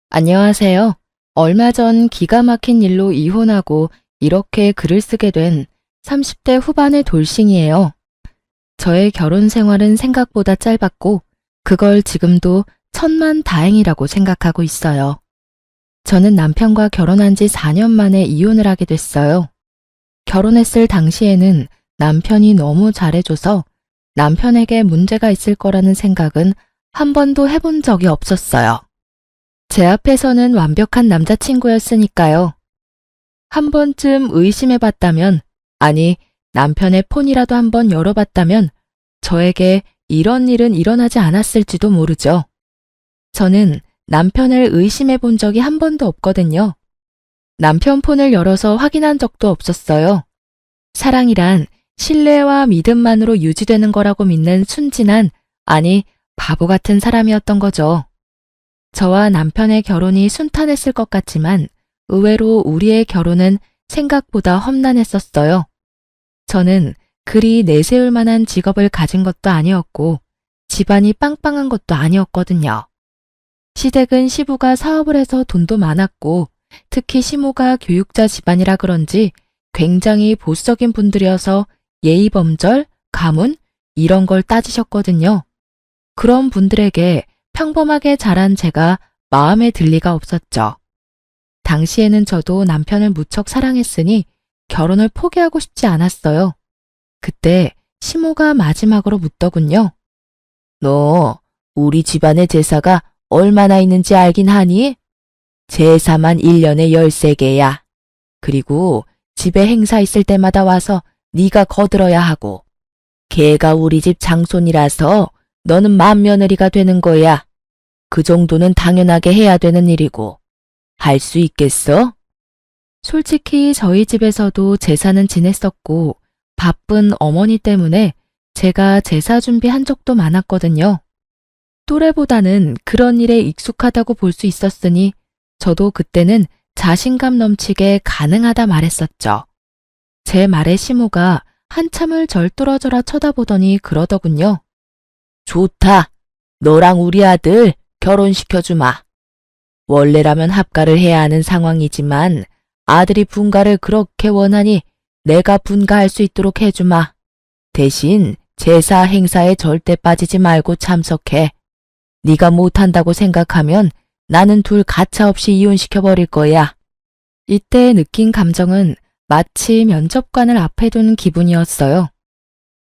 안녕하세요. 얼마 전 기가 막힌 일로 이혼하고 이렇게 글을 쓰게 된 30대 후반의 돌싱이에요. 저의 결혼 생활은 생각보다 짧았고 그걸 지금도 천만 다행이라고 생각하고 있어요. 저는 남편과 결혼한 지 4년 만에 이혼을 하게 됐어요. 결혼했을 당시에는 남편이 너무 잘해줘서 남편에게 문제가 있을 거라는 생각은 한 번도 해본 적이 없었어요. 제 앞에서는 완벽한 남자친구였으니까요. 한 번쯤 의심해봤다면, 아니, 남편의 폰이라도 한번 열어봤다면 저에게 이런 일은 일어나지 않았을지도 모르죠. 저는 남편을 의심해 본 적이 한 번도 없거든요. 남편 폰을 열어서 확인한 적도 없었어요. 사랑이란 신뢰와 믿음만으로 유지되는 거라고 믿는 순진한, 아니, 바보 같은 사람이었던 거죠. 저와 남편의 결혼이 순탄했을 것 같지만 의외로 우리의 결혼은 생각보다 험난했었어요. 저는 그리 내세울 만한 직업을 가진 것도 아니었고 집안이 빵빵한 것도 아니었거든요. 시댁은 시부가 사업을 해서 돈도 많았고 특히 시모가 교육자 집안이라 그런지 굉장히 보수적인 분들이어서 예의범절, 가문 이런 걸 따지셨거든요. 그런 분들에게 평범하게 자란 제가 마음에 들 리가 없었죠. 당시에는 저도 남편을 무척 사랑했으니 결혼을 포기하고 싶지 않았어요. 그때 시모가 마지막으로 묻더군요. 너 우리 집안의 제사가 얼마나 있는지 알긴 하니? 제사만 1년에 13개야. 그리고 집에 행사 있을 때마다 와서 네가 거들어야 하고 걔가 우리 집 장손이라서 너는 맏며느리가 되는 거야. 그 정도는 당연하게 해야 되는 일이고. 할 수 있겠어? 솔직히 저희 집에서도 제사는 지냈었고 바쁜 어머니 때문에 제가 제사 준비한 적도 많았거든요. 또래보다는 그런 일에 익숙하다고 볼 수 있었으니 저도 그때는 자신감 넘치게 가능하다 말했었죠. 제 말에 시모가 한참을 절 뚫어져라 쳐다보더니 그러더군요. 좋다. 너랑 우리 아들 결혼시켜주마. 원래라면 합가를 해야 하는 상황이지만 아들이 분가를 그렇게 원하니 내가 분가할 수 있도록 해주마. 대신 제사 행사에 절대 빠지지 말고 참석해. 네가 못한다고 생각하면 나는 둘 가차없이 이혼시켜버릴 거야. 이때 느낀 감정은 마치 면접관을 앞에 둔 기분이었어요.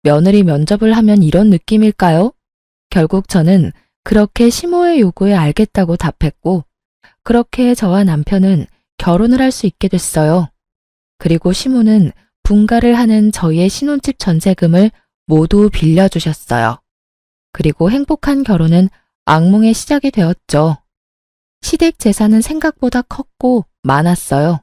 며느리 면접을 하면 이런 느낌일까요? 결국 저는 그렇게 시모의 요구에 알겠다고 답했고 그렇게 저와 남편은 결혼을 할 수 있게 됐어요. 그리고 시모는 분가를 하는 저희의 신혼집 전세금을 모두 빌려주셨어요. 그리고 행복한 결혼은 악몽의 시작이 되었죠. 시댁 재산은 생각보다 컸고 많았어요.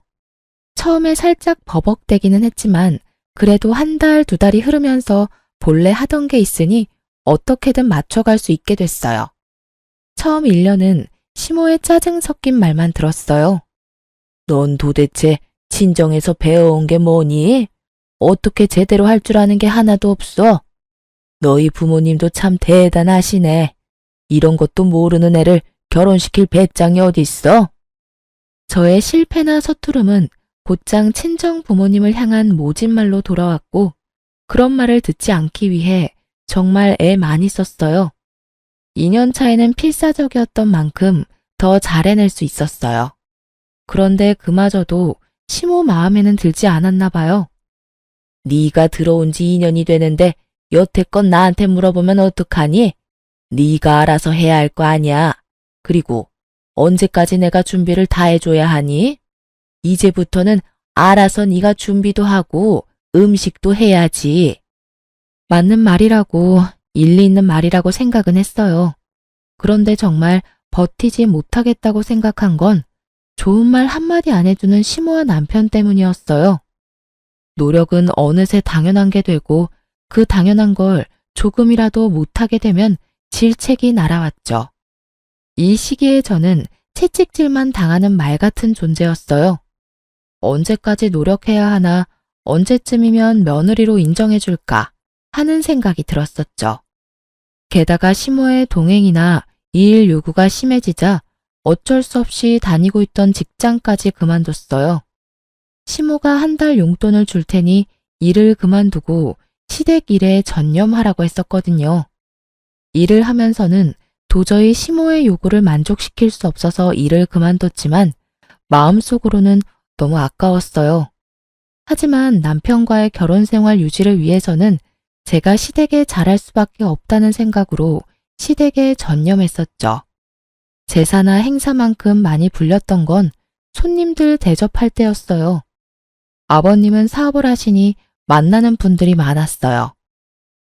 처음에 살짝 버벅대기는 했지만 그래도 한 달, 두 달이 흐르면서 본래 하던 게 있으니 어떻게든 맞춰갈 수 있게 됐어요. 처음 1년은 시모의 짜증 섞인 말만 들었어요. 넌 도대체 친정에서 배워온 게 뭐니? 어떻게 제대로 할 줄 아는 게 하나도 없어? 너희 부모님도 참 대단하시네. 이런 것도 모르는 애를 결혼시킬 배짱이 어딨어? 저의 실패나 서투름은 곧장 친정 부모님을 향한 모진말로 돌아왔고 그런 말을 듣지 않기 위해 정말 애 많이 썼어요. 2년 차에는 필사적이었던 만큼 더 잘해낼 수 있었어요. 그런데 그마저도 시모 마음에는 들지 않았나 봐요. 네가 들어온 지 2년이 되는데 여태껏 나한테 물어보면 어떡하니? 네가 알아서 해야 할 거 아니야. 그리고 언제까지 내가 준비를 다 해줘야 하니? 이제부터는 알아서 네가 준비도 하고 음식도 해야지. 맞는 말이라고 일리 있는 말이라고 생각은 했어요. 그런데 정말 버티지 못하겠다고 생각한 건 좋은 말 한마디 안 해주는 시모와 남편 때문이었어요. 노력은 어느새 당연한 게 되고 그 당연한 걸 조금이라도 못하게 되면 질책이 날아왔죠. 이 시기에 저는 채찍질만 당하는 말 같은 존재였어요. 언제까지 노력해야 하나, 언제쯤이면 며느리로 인정해줄까 하는 생각이 들었었죠. 게다가 시모의 동행이나 일 요구가 심해지자 어쩔 수 없이 다니고 있던 직장까지 그만뒀어요. 시모가 한 달 용돈을 줄 테니 일을 그만두고 시댁 일에 전념하라고 했었거든요. 일을 하면서는 도저히 시모의 요구를 만족시킬 수 없어서 일을 그만뒀지만 마음속으로는 너무 아까웠어요. 하지만 남편과의 결혼 생활 유지를 위해서는 제가 시댁에 잘할 수밖에 없다는 생각으로 시댁에 전념했었죠. 제사나 행사만큼 많이 불렸던 건 손님들 대접할 때였어요. 아버님은 사업을 하시니 만나는 분들이 많았어요.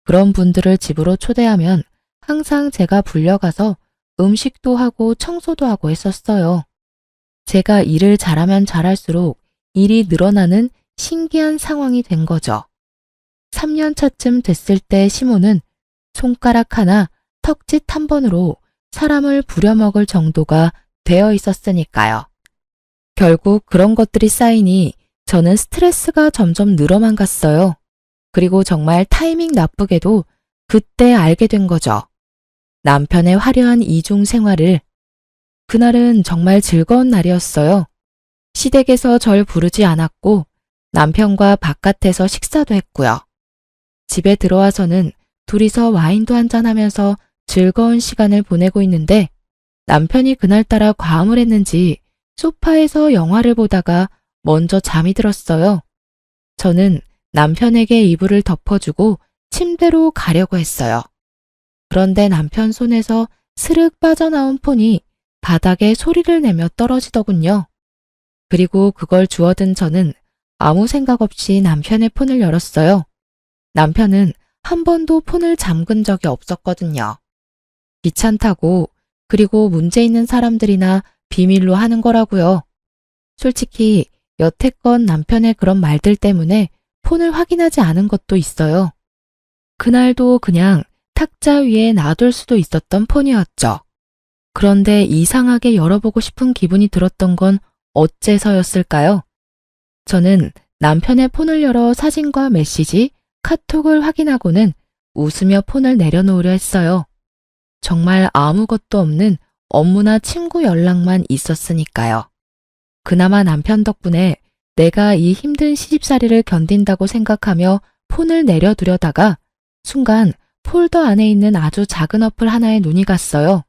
그런 분들을 집으로 초대하면 항상 제가 불려가서 음식도 하고 청소도 하고 했었어요. 제가 일을 잘하면 잘할수록 일이 늘어나는 신기한 상황이 된 거죠. 3년 차쯤 됐을 때 시모는 손가락 하나, 턱짓 한 번으로 사람을 부려먹을 정도가 되어 있었으니까요. 결국 그런 것들이 쌓이니 저는 스트레스가 점점 늘어만 갔어요. 그리고 정말 타이밍 나쁘게도 그때 알게 된 거죠. 남편의 화려한 이중 생활을. 그날은 정말 즐거운 날이었어요. 시댁에서 절 부르지 않았고 남편과 바깥에서 식사도 했고요. 집에 들어와서는 둘이서 와인도 한잔하면서 즐거운 시간을 보내고 있는데 남편이 그날따라 과음을 했는지 소파에서 영화를 보다가 먼저 잠이 들었어요. 저는 남편에게 이불을 덮어주고 침대로 가려고 했어요. 그런데 남편 손에서 스르륵 빠져나온 폰이 바닥에 소리를 내며 떨어지더군요. 그리고 그걸 주워든 저는 아무 생각 없이 남편의 폰을 열었어요. 남편은 한 번도 폰을 잠근 적이 없었거든요. 귀찮다고, 그리고 문제 있는 사람들이나 비밀로 하는 거라고요. 솔직히 여태껏 남편의 그런 말들 때문에 폰을 확인하지 않은 것도 있어요. 그날도 그냥 탁자 위에 놔둘 수도 있었던 폰이었죠. 그런데 이상하게 열어보고 싶은 기분이 들었던 건 어째서였을까요? 저는 남편의 폰을 열어 사진과 메시지, 카톡을 확인하고는 웃으며 폰을 내려놓으려 했어요. 정말 아무것도 없는 업무나 친구 연락만 있었으니까요. 그나마 남편 덕분에 내가 이 힘든 시집살이를 견딘다고 생각하며 폰을 내려두려다가 순간 폴더 안에 있는 아주 작은 어플 하나에 눈이 갔어요.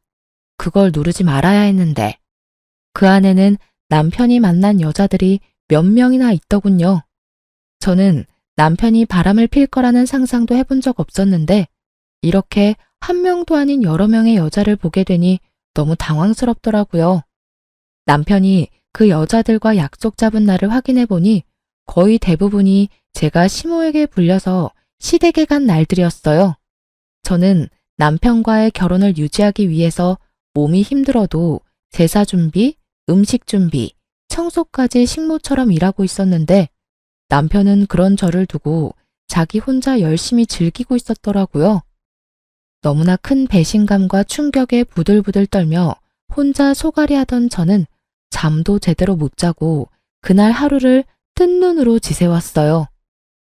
그걸 누르지 말아야 했는데 그 안에는 남편이 만난 여자들이 몇 명이나 있더군요. 저는 남편이 바람을 필 거라는 상상도 해본 적 없었는데 이렇게 한 명도 아닌 여러 명의 여자를 보게 되니 너무 당황스럽더라고요. 남편이 그 여자들과 약속 잡은 날을 확인해 보니 거의 대부분이 제가 시모에게 불려서 시댁에 간 날들이었어요. 저는 남편과의 결혼을 유지하기 위해서 몸이 힘들어도 제사 준비, 음식 준비, 청소까지 식모처럼 일하고 있었는데 남편은 그런 저를 두고 자기 혼자 열심히 즐기고 있었더라고요. 너무나 큰 배신감과 충격에 부들부들 떨며 혼자 소갈이 하던 저는 잠도 제대로 못 자고 그날 하루를 뜬 눈으로 지새웠어요.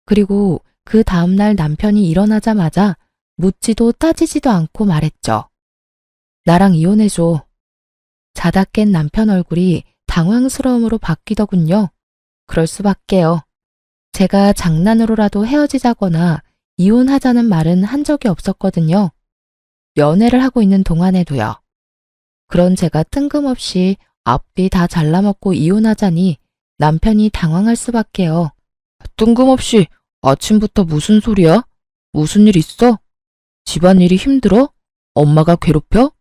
그리고 그 다음날 남편이 일어나자마자 묻지도 따지지도 않고 말했죠. 나랑 이혼해줘. 자다 깬 남편 얼굴이 당황스러움으로 바뀌더군요. 그럴 수밖에요. 제가 장난으로라도 헤어지자거나 이혼하자는 말은 한 적이 없었거든요. 연애를 하고 있는 동안에도요. 그런 제가 뜬금없이 앞뒤 다 잘라먹고 이혼하자니 남편이 당황할 수밖에요. 뜬금없이 아침부터 무슨 소리야? 무슨 일 있어? 집안일이 힘들어? 엄마가 괴롭혀?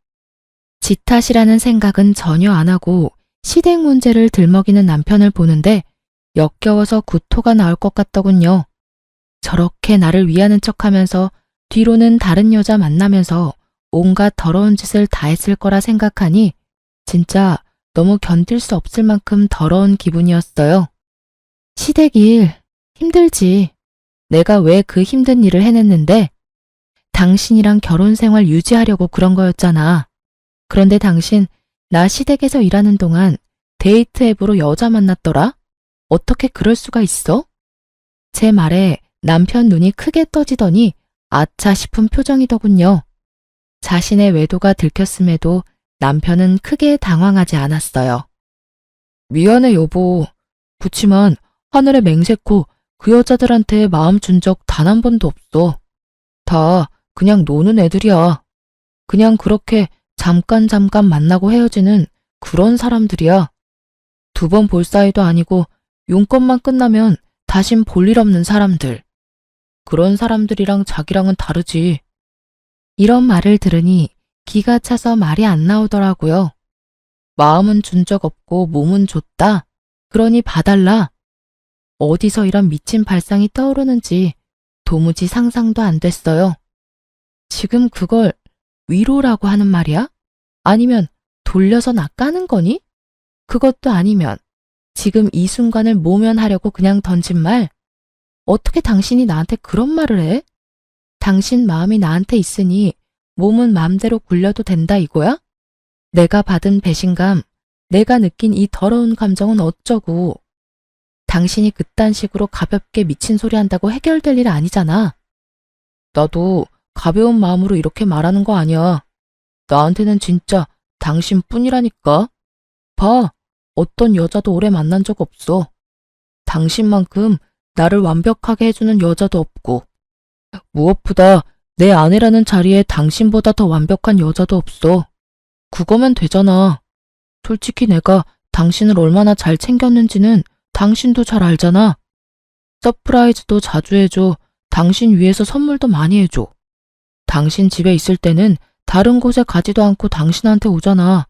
지 탓이라는 생각은 전혀 안 하고 시댁 문제를 들먹이는 남편을 보는데 역겨워서 구토가 나올 것 같더군요. 저렇게 나를 위하는 척하면서 뒤로는 다른 여자 만나면서 온갖 더러운 짓을 다 했을 거라 생각하니 진짜 너무 견딜 수 없을 만큼 더러운 기분이었어요. 시댁 일 힘들지. 내가 왜 그 힘든 일을 해냈는데? 당신이랑 결혼 생활 유지하려고 그런 거였잖아. 그런데 당신 나 시댁에서 일하는 동안 데이트 앱으로 여자 만났더라? 어떻게 그럴 수가 있어? 제 말에 남편 눈이 크게 떠지더니 아차 싶은 표정이더군요. 자신의 외도가 들켰음에도 남편은 크게 당황하지 않았어요. 미안해, 여보. 그치만 하늘에 맹세코 그 여자들한테 마음 준 적 단 한 번도 없어. 다 그냥 노는 애들이야. 그냥 그렇게 잠깐 만나고 헤어지는 그런 사람들이야. 두 번 볼 사이도 아니고 용건만 끝나면 다신 볼 일 없는 사람들. 그런 사람들이랑 자기랑은 다르지. 이런 말을 들으니 기가 차서 말이 안 나오더라고요. 마음은 준 적 없고 몸은 줬다. 그러니 봐달라. 어디서 이런 미친 발상이 떠오르는지 도무지 상상도 안 됐어요. 지금 그걸 위로라고 하는 말이야? 아니면 돌려서 나 까는 거니? 그것도 아니면 지금 이 순간을 모면하려고 그냥 던진 말? 어떻게 당신이 나한테 그런 말을 해? 당신 마음이 나한테 있으니 몸은 마음대로 굴려도 된다 이거야? 내가 받은 배신감, 내가 느낀 이 더러운 감정은 어쩌고. 당신이 그딴 식으로 가볍게 미친 소리 한다고 해결될 일 아니잖아. 나도 가벼운 마음으로 이렇게 말하는 거 아니야. 나한테는 진짜 당신뿐이라니까. 봐, 어떤 여자도 오래 만난 적 없어. 당신만큼 나를 완벽하게 해주는 여자도 없고, 무엇보다 내 아내라는 자리에 당신보다 더 완벽한 여자도 없어. 그거면 되잖아. 솔직히 내가 당신을 얼마나 잘 챙겼는지는 당신도 잘 알잖아. 서프라이즈도 자주 해줘. 당신 위해서 선물도 많이 해줘. 당신 집에 있을 때는 다른 곳에 가지도 않고 당신한테 오잖아.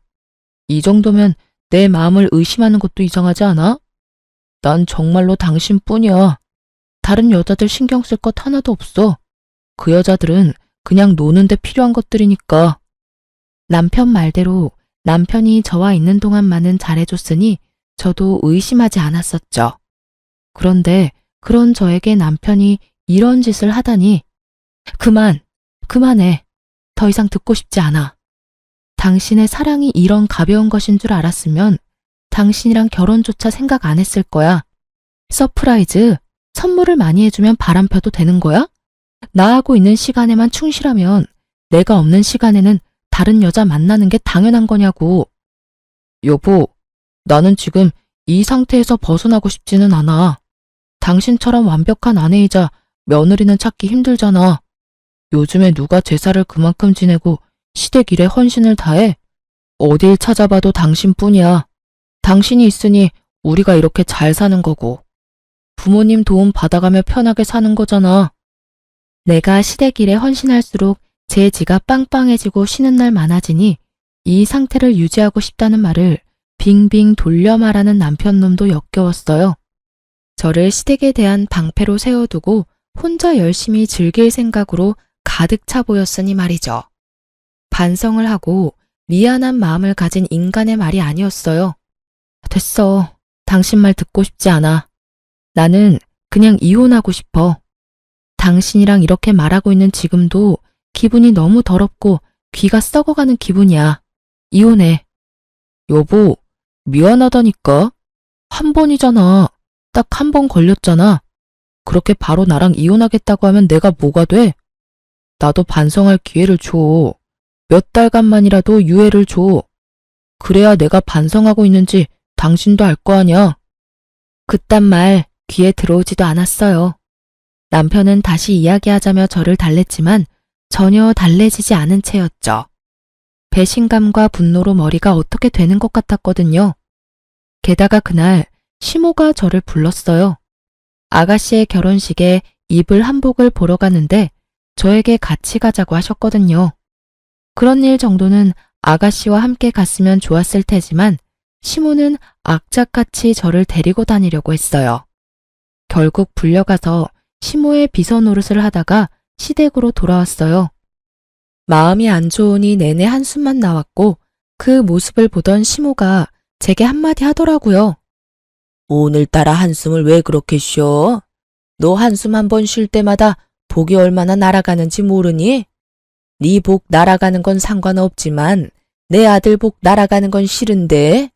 이 정도면 내 마음을 의심하는 것도 이상하지 않아? 난 정말로 당신뿐이야. 다른 여자들 신경 쓸 것 하나도 없어. 그 여자들은 그냥 노는데 필요한 것들이니까. 남편 말대로 남편이 저와 있는 동안만은 잘해줬으니 저도 의심하지 않았었죠. 그런데 그런 저에게 남편이 이런 짓을 하다니. 그만해. 더 이상 듣고 싶지 않아. 당신의 사랑이 이런 가벼운 것인 줄 알았으면 당신이랑 결혼조차 생각 안 했을 거야. 서프라이즈, 선물을 많이 해주면 바람 펴도 되는 거야? 나하고 있는 시간에만 충실하면 내가 없는 시간에는 다른 여자 만나는 게 당연한 거냐고. 여보, 나는 지금 이 상태에서 벗어나고 싶지는 않아. 당신처럼 완벽한 아내이자 며느리는 찾기 힘들잖아. 요즘에 누가 제사를 그만큼 지내고 시댁 일에 헌신을 다해? 어딜 찾아봐도 당신뿐이야. 당신이 있으니 우리가 이렇게 잘 사는 거고. 부모님 도움 받아가며 편하게 사는 거잖아. 내가 시댁 일에 헌신할수록 제 지가 빵빵해지고 쉬는 날 많아지니 이 상태를 유지하고 싶다는 말을 빙빙 돌려 말하는 남편놈도 역겨웠어요. 저를 시댁에 대한 방패로 세워두고 혼자 열심히 즐길 생각으로 가득 차 보였으니 말이죠. 반성을 하고 미안한 마음을 가진 인간의 말이 아니었어요. 됐어. 당신 말 듣고 싶지 않아. 나는 그냥 이혼하고 싶어. 당신이랑 이렇게 말하고 있는 지금도 기분이 너무 더럽고 귀가 썩어가는 기분이야. 이혼해. 여보, 미안하다니까. 한 번이잖아. 딱 한 번 걸렸잖아. 그렇게 바로 나랑 이혼하겠다고 하면 내가 뭐가 돼? 나도 반성할 기회를 줘. 몇 달간만이라도 유예를 줘. 그래야 내가 반성하고 있는지 당신도 알 거 아니야. 그딴 말 귀에 들어오지도 않았어요. 남편은 다시 이야기하자며 저를 달랬지만 전혀 달래지지 않은 채였죠. 배신감과 분노로 머리가 어떻게 되는 것 같았거든요. 게다가 그날 시모가 저를 불렀어요. 아가씨의 결혼식에 입을 한복을 보러 가는데 저에게 같이 가자고 하셨거든요. 그런 일 정도는 아가씨와 함께 갔으면 좋았을 테지만 시모는 악착같이 저를 데리고 다니려고 했어요. 결국 불려가서 시모의 비서 노릇을 하다가 시댁으로 돌아왔어요. 마음이 안 좋으니 내내 한숨만 나왔고 그 모습을 보던 시모가 제게 한마디 하더라고요. 오늘따라 한숨을 왜 그렇게 쉬어? 너 한숨 한 번 쉴 때마다 복이 얼마나 날아가는지 모르니? 네 복 날아가는 건 상관없지만 내 아들 복 날아가는 건 싫은데?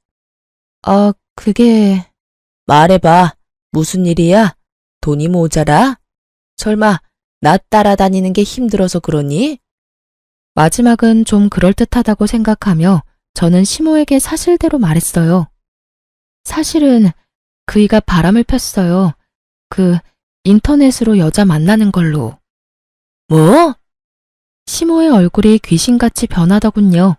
그게... 말해봐. 무슨 일이야? 돈이 모자라? 설마 나 따라다니는 게 힘들어서 그러니? 마지막은 좀 그럴듯하다고 생각하며 저는 시모에게 사실대로 말했어요. 사실은 그이가 바람을 폈어요. 인터넷으로 여자 만나는 걸로. 뭐? 시모의 얼굴이 귀신같이 변하더군요.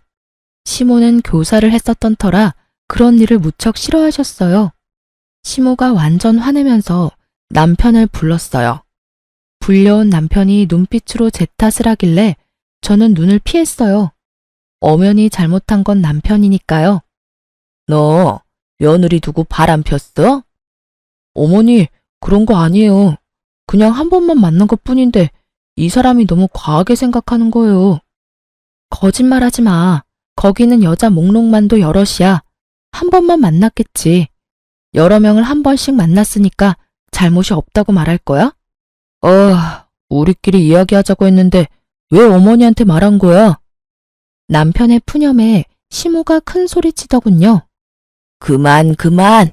시모는 교사를 했었던 터라 그런 일을 무척 싫어하셨어요. 시모가 완전 화내면서 남편을 불렀어요. 불려온 남편이 눈빛으로 제 탓을 하길래 저는 눈을 피했어요. 엄연히 잘못한 건 남편이니까요. 너 며느리 두고 바람 폈어? 어머니, 그런 거 아니에요. 그냥 한 번만 만난 것 뿐인데 이 사람이 너무 과하게 생각하는 거예요. 거짓말하지 마. 거기는 여자 목록만도 여럿이야. 한 번만 만났겠지. 여러 명을 한 번씩 만났으니까 잘못이 없다고 말할 거야? 우리끼리 이야기하자고 했는데 왜 어머니한테 말한 거야? 남편의 푸념에 시모가 큰 소리 치더군요. 그만.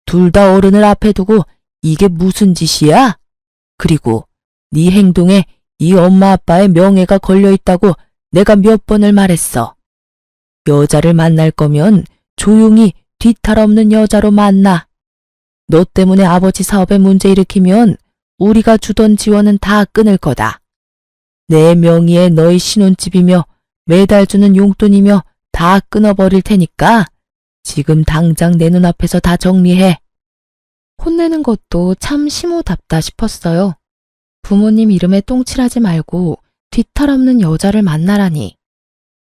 둘 다 어른을 앞에 두고 이게 무슨 짓이야? 그리고 네 행동에 이 엄마 아빠의 명예가 걸려 있다고 내가 몇 번을 말했어. 여자를 만날 거면 조용히 뒤탈 없는 여자로 만나. 너 때문에 아버지 사업에 문제 일으키면 우리가 주던 지원은 다 끊을 거다. 내 명의에 너희 신혼집이며 매달 주는 용돈이며 다 끊어버릴 테니까 지금 당장 내 눈앞에서 다 정리해. 혼내는 것도 참 시모답다 싶었어요. 부모님 이름에 똥칠하지 말고 뒤탈 없는 여자를 만나라니.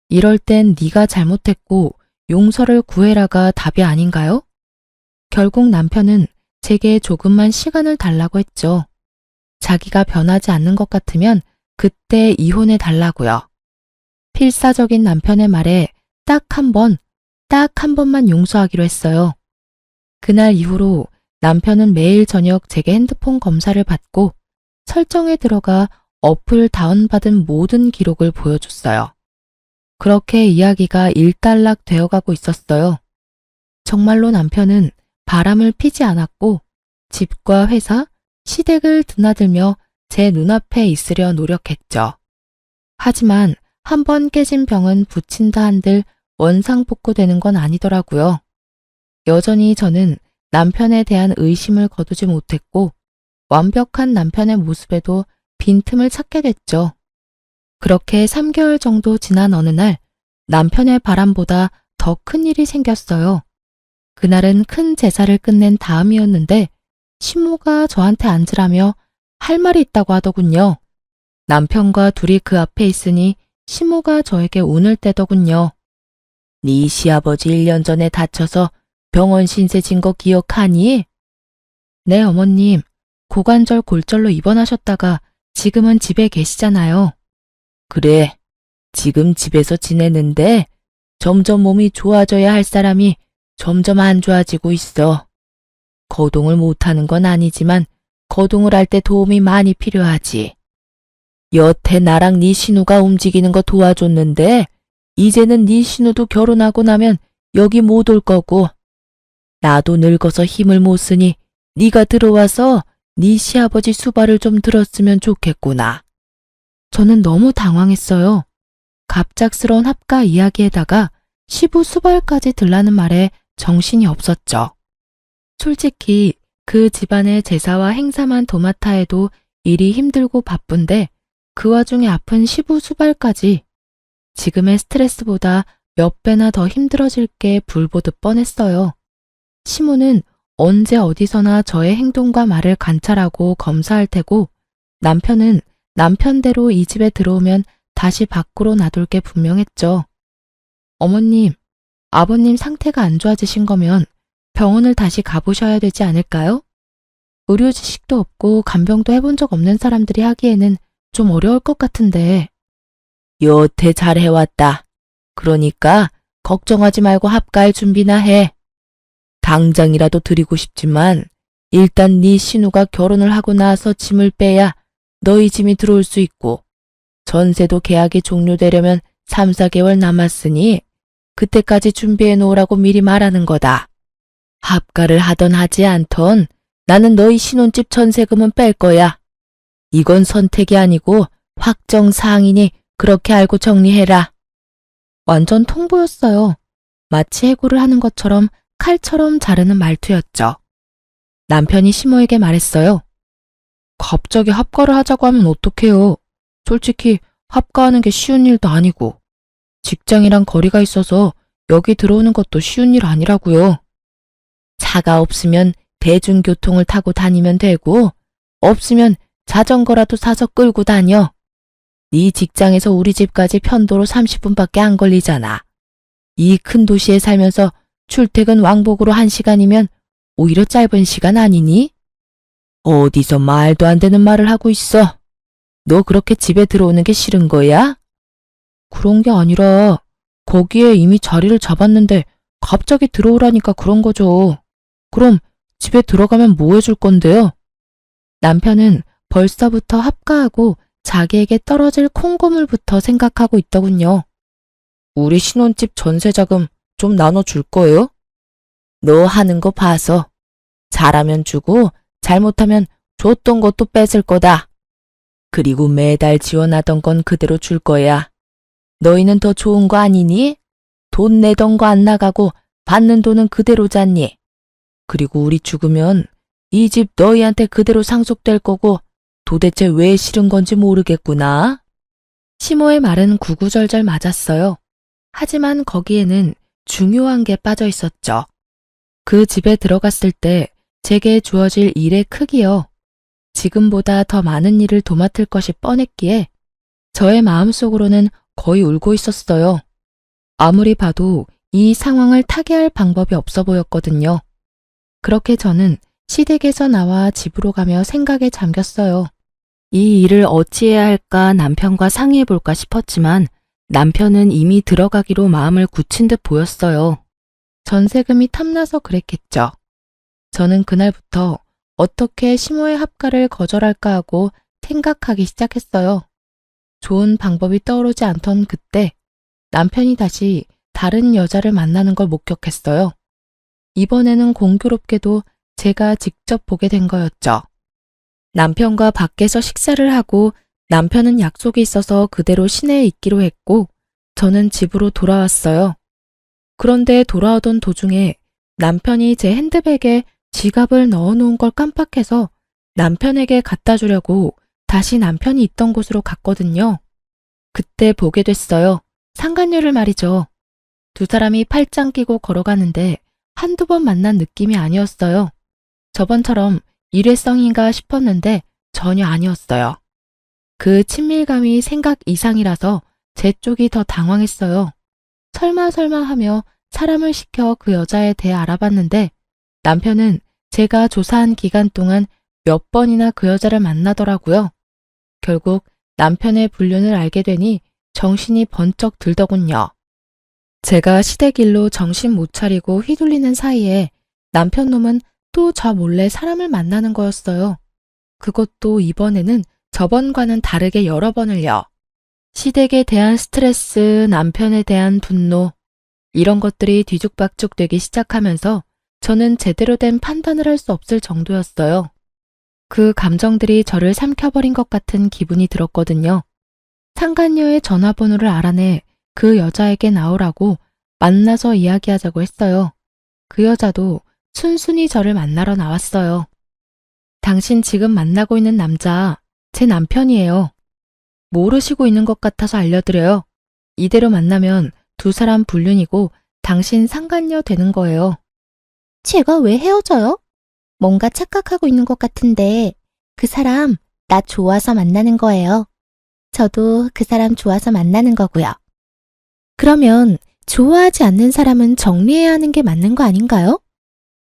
이럴 땐 네가 잘못했고 용서를 구해라가 답이 아닌가요? 결국 남편은 제게 조금만 시간을 달라고 했죠. 자기가 변하지 않는 것 같으면 그때 이혼해 달라고요. 필사적인 남편의 말에 딱 한 번만 용서하기로 했어요. 그날 이후로 남편은 매일 저녁 제게 핸드폰 검사를 받고 설정에 들어가 어플 다운받은 모든 기록을 보여줬어요. 그렇게 이야기가 일단락 되어가고 있었어요. 정말로 남편은 바람을 피지 않았고 집과 회사, 시댁을 드나들며 제 눈앞에 있으려 노력했죠. 하지만 한 번 깨진 병은 붙인다 한들 원상복구되는 건 아니더라고요. 여전히 저는 남편에 대한 의심을 거두지 못했고 완벽한 남편의 모습에도 빈틈을 찾게 됐죠. 그렇게 3개월 정도 지난 어느 날 남편의 바람보다 더 큰 일이 생겼어요. 그날은 큰 제사를 끝낸 다음이었는데 시모가 저한테 앉으라며 할 말이 있다고 하더군요. 남편과 둘이 그 앞에 있으니 시모가 저에게 운을 떼더군요. 네 시아버지 1년 전에 다쳐서 병원 신세 진 거 기억하니? 네, 어머님. 고관절 골절로 입원하셨다가 지금은 집에 계시잖아요. 그래, 지금 집에서 지내는데 점점 몸이 좋아져야 할 사람이 점점 안 좋아지고 있어. 거동을 못하는 건 아니지만 거동을 할 때 도움이 많이 필요하지. 여태 나랑 네 신우가 움직이는 거 도와줬는데 이제는 네 신우도 결혼하고 나면 여기 못 올 거고 나도 늙어서 힘을 못 쓰니 네가 들어와서 네 시아버지 수발을 좀 들었으면 좋겠구나. 저는 너무 당황했어요. 갑작스러운 합가 이야기에다가 시부 수발까지 들라는 말에 정신이 없었죠. 솔직히 그 집안의 제사와 행사만 도맡아 해도 일이 힘들고 바쁜데 그 와중에 아픈 시부 수발까지 지금의 스트레스보다 몇 배나 더 힘들어질 게 불보듯 뻔했어요. 시모는 언제 어디서나 저의 행동과 말을 관찰하고 검사할 테고 남편은 남편대로 이 집에 들어오면 다시 밖으로 놔둘 게 분명했죠. 어머님, 아버님 상태가 안 좋아지신 거면 병원을 다시 가보셔야 되지 않을까요? 의료 지식도 없고 간병도 해본 적 없는 사람들이 하기에는 좀 어려울 것 같은데. 여태 잘 해왔다. 그러니까 걱정하지 말고 합가할 준비나 해. 당장이라도 드리고 싶지만 일단 네 신우가 결혼을 하고 나서 짐을 빼야 너희 짐이 들어올 수 있고 전세도 계약이 종료되려면 3, 4개월 남았으니 그때까지 준비해 놓으라고 미리 말하는 거다. 합가를 하던 하지 않던 나는 너희 신혼집 전세금은 뺄 거야. 이건 선택이 아니고 확정 사항이니 그렇게 알고 정리해라. 완전 통보였어요. 마치 해고를 하는 것처럼 칼처럼 자르는 말투였죠. 남편이 시모에게 말했어요. 갑자기 합가를 하자고 하면 어떡해요. 솔직히 합가하는 게 쉬운 일도 아니고 직장이랑 거리가 있어서 여기 들어오는 것도 쉬운 일 아니라고요. 차가 없으면 대중교통을 타고 다니면 되고 없으면 자전거라도 사서 끌고 다녀. 네 직장에서 우리 집까지 편도로 30분밖에 안 걸리잖아. 이 큰 도시에 살면서 출퇴근 왕복으로 1시간이면 오히려 짧은 시간 아니니? 어디서 말도 안 되는 말을 하고 있어. 너 그렇게 집에 들어오는 게 싫은 거야? 그런 게 아니라 거기에 이미 자리를 잡았는데 갑자기 들어오라니까 그런 거죠. 그럼 집에 들어가면 뭐 해줄 건데요? 남편은 벌써부터 합가하고 자기에게 떨어질 콩고물부터 생각하고 있더군요. 우리 신혼집 전세자금 좀 나눠줄 거예요? 너 하는 거 봐서 잘하면 주고 잘못하면 줬던 것도 뺏을 거다. 그리고 매달 지원하던 건 그대로 줄 거야. 너희는 더 좋은 거 아니니? 돈 내던 거 안 나가고 받는 돈은 그대로 잤니? 그리고 우리 죽으면 이 집 너희한테 그대로 상속될 거고 도대체 왜 싫은 건지 모르겠구나. 시모의 말은 구구절절 맞았어요. 하지만 거기에는 중요한 게 빠져 있었죠. 그 집에 들어갔을 때 제게 주어질 일의 크기요. 지금보다 더 많은 일을 도맡을 것이 뻔했기에 저의 마음속으로는 거의 울고 있었어요. 아무리 봐도 이 상황을 타개할 방법이 없어 보였거든요. 그렇게 저는 시댁에서 나와 집으로 가며 생각에 잠겼어요. 이 일을 어찌해야 할까 남편과 상의해 볼까 싶었지만 남편은 이미 들어가기로 마음을 굳힌 듯 보였어요. 전세금이 탐나서 그랬겠죠. 저는 그날부터 어떻게 시모의 합가를 거절할까 하고 생각하기 시작했어요. 좋은 방법이 떠오르지 않던 그때 남편이 다시 다른 여자를 만나는 걸 목격했어요. 이번에는 공교롭게도 제가 직접 보게 된 거였죠. 남편과 밖에서 식사를 하고 남편은 약속이 있어서 그대로 시내에 있기로 했고 저는 집으로 돌아왔어요. 그런데 돌아오던 도중에 남편이 제 핸드백에 지갑을 넣어놓은 걸 깜빡해서 남편에게 갖다 주려고 다시 남편이 있던 곳으로 갔거든요. 그때 보게 됐어요. 상간녀를 말이죠. 두 사람이 팔짱 끼고 걸어가는데 한두 번 만난 느낌이 아니었어요. 저번처럼 일회성인가 싶었는데 전혀 아니었어요. 그 친밀감이 생각 이상이라서 제 쪽이 더 당황했어요. 설마 하며 사람을 시켜 그 여자에 대해 알아봤는데 남편은 제가 조사한 기간 동안 몇 번이나 그 여자를 만나더라고요. 결국 남편의 불륜을 알게 되니 정신이 번쩍 들더군요. 제가 시댁 일로 정신 못 차리고 휘둘리는 사이에 남편 놈은 또 저 몰래 사람을 만나는 거였어요. 그것도 이번에는 저번과는 다르게 여러 번을요. 시댁에 대한 스트레스, 남편에 대한 분노, 이런 것들이 뒤죽박죽 되기 시작하면서 저는 제대로 된 판단을 할 수 없을 정도였어요. 그 감정들이 저를 삼켜버린 것 같은 기분이 들었거든요. 상간녀의 전화번호를 알아내 그 여자에게 나오라고 만나서 이야기하자고 했어요. 그 여자도 순순히 저를 만나러 나왔어요. 당신 지금 만나고 있는 남자, 제 남편이에요. 모르시고 있는 것 같아서 알려드려요. 이대로 만나면 두 사람 불륜이고 당신 상간녀 되는 거예요. 제가 왜 헤어져요? 뭔가 착각하고 있는 것 같은데 그 사람 나 좋아서 만나는 거예요. 저도 그 사람 좋아서 만나는 거고요. 그러면 좋아하지 않는 사람은 정리해야 하는 게 맞는 거 아닌가요?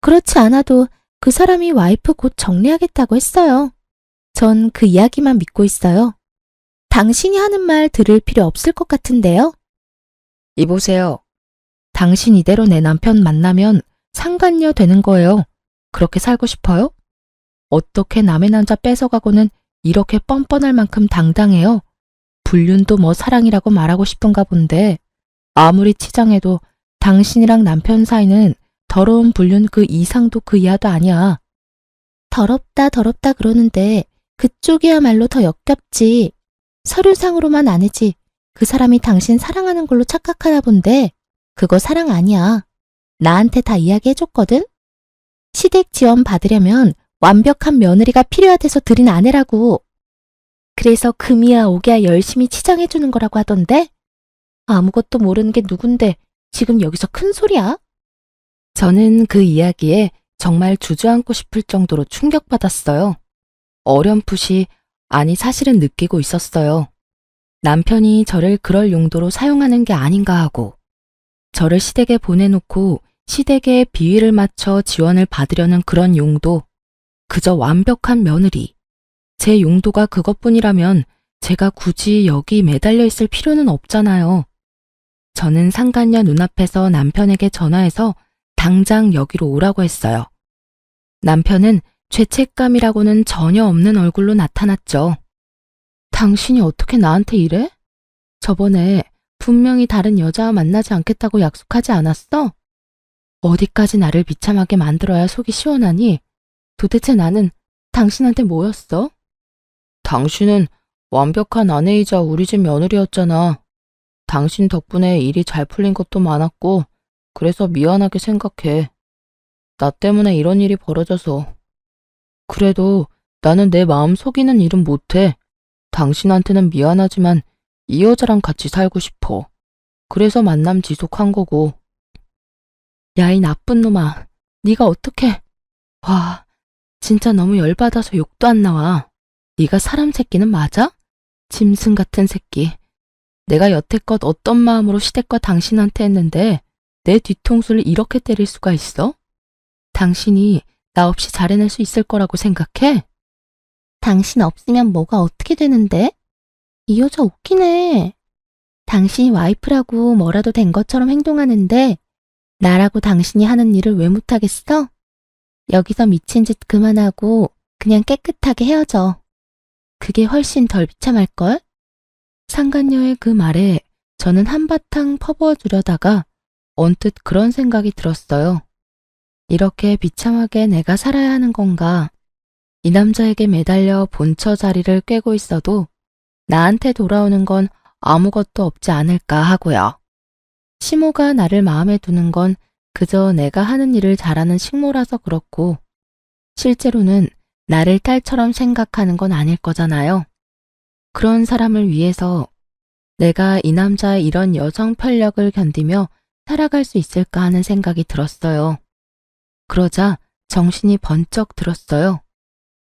그렇지 않아도 그 사람이 와이프 곧 정리하겠다고 했어요. 전 그 이야기만 믿고 있어요. 당신이 하는 말 들을 필요 없을 것 같은데요? 이보세요. 당신 이대로 내 남편 만나면 상간녀 되는 거예요. 그렇게 살고 싶어요? 어떻게 남의 남자 뺏어가고는 이렇게 뻔뻔할 만큼 당당해요? 불륜도 뭐 사랑이라고 말하고 싶은가 본데 아무리 치장해도 당신이랑 남편 사이는 더러운 불륜 그 이상도 그 이하도 아니야. 더럽다 그러는데 그쪽이야말로 더 역겹지. 서류상으로만 아니지 그 사람이 당신 사랑하는 걸로 착각하나 본데 그거 사랑 아니야. 나한테 다 이야기해줬거든? 시댁 지원 받으려면 완벽한 며느리가 필요하대서 들인 아내라고. 그래서 금이야 오기야 열심히 치장해주는 거라고 하던데? 아무것도 모르는 게 누군데 지금 여기서 큰 소리야? 저는 그 이야기에 정말 주저앉고 싶을 정도로 충격받았어요. 어렴풋이, 아니 사실은 느끼고 있었어요. 남편이 저를 그럴 용도로 사용하는 게 아닌가 하고, 저를 시댁에 보내놓고 시댁에 비위를 맞춰 지원을 받으려는 그런 용도, 그저 완벽한 며느리. 제 용도가 그것뿐이라면 제가 굳이 여기 매달려 있을 필요는 없잖아요. 저는 상간녀 눈앞에서 남편에게 전화해서 당장 여기로 오라고 했어요. 남편은 죄책감이라고는 전혀 없는 얼굴로 나타났죠. 당신이 어떻게 나한테 이래? 저번에 분명히 다른 여자와 만나지 않겠다고 약속하지 않았어? 어디까지 나를 비참하게 만들어야 속이 시원하니? 도대체 나는 당신한테 뭐였어? 당신은 완벽한 아내이자 우리 집 며느리였잖아. 당신 덕분에 일이 잘 풀린 것도 많았고, 그래서 미안하게 생각해. 나 때문에 이런 일이 벌어져서. 그래도 나는 내 마음 속이는 일은 못해. 당신한테는 미안하지만 이 여자랑 같이 살고 싶어. 그래서 만남 지속한 거고. 야, 이 나쁜 놈아. 네가 어떻게... 와, 진짜 너무 열받아서 욕도 안 나와. 네가 사람 새끼는 맞아? 짐승 같은 새끼. 내가 여태껏 어떤 마음으로 시댁과 당신한테 했는데 내 뒤통수를 이렇게 때릴 수가 있어? 당신이 나 없이 잘해낼 수 있을 거라고 생각해? 당신 없으면 뭐가 어떻게 되는데? 이 여자 웃기네. 당신이 와이프라고 뭐라도 된 것처럼 행동하는데 나라고 당신이 하는 일을 왜 못하겠어? 여기서 미친 짓 그만하고 그냥 깨끗하게 헤어져. 그게 훨씬 덜 비참할걸? 상간녀의 그 말에 저는 한바탕 퍼부어 주려다가 언뜻 그런 생각이 들었어요. 이렇게 비참하게 내가 살아야 하는 건가? 이 남자에게 매달려 본처 자리를 꿰고 있어도 나한테 돌아오는 건 아무것도 없지 않을까 하고요. 시모가 나를 마음에 두는 건 그저 내가 하는 일을 잘하는 식모라서 그렇고, 실제로는 나를 딸처럼 생각하는 건 아닐 거잖아요. 그런 사람을 위해서 내가 이 남자의 이런 여성 편력을 견디며 살아갈 수 있을까 하는 생각이 들었어요. 그러자 정신이 번쩍 들었어요.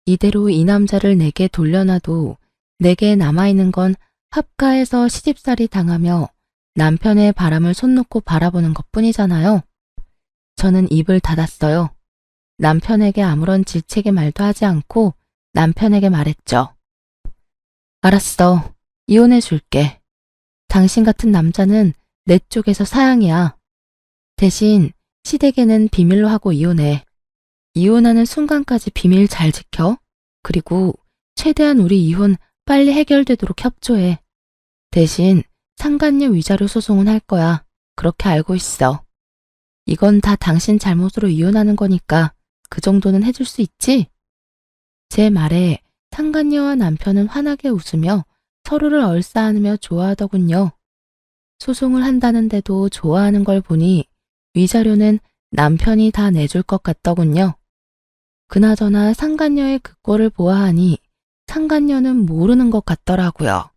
이대로 이 남자를 내게 돌려놔도 내게 남아있는 건 합가해서 시집살이 당하며 남편의 바람을 손 놓고 바라보는 것뿐이잖아요. 저는 입을 닫았어요. 남편에게 아무런 질책의 말도 하지 않고 남편에게 말했죠. 알았어. 이혼해 줄게. 당신 같은 남자는 내 쪽에서 사양이야. 대신 시댁에는 비밀로 하고 이혼해. 이혼하는 순간까지 비밀 잘 지켜. 그리고 최대한 우리 이혼 빨리 해결되도록 협조해. 대신 상간녀 위자료 소송은 할 거야. 그렇게 알고 있어. 이건 다 당신 잘못으로 이혼하는 거니까 그 정도는 해줄 수 있지? 제 말에 상간녀와 남편은 환하게 웃으며 서로를 얼싸안으며 좋아하더군요. 소송을 한다는데도 좋아하는 걸 보니 위자료는 남편이 다 내줄 것 같더군요. 그나저나 상간녀의 그 꼴을 보아하니 상간녀는 모르는 것 같더라고요.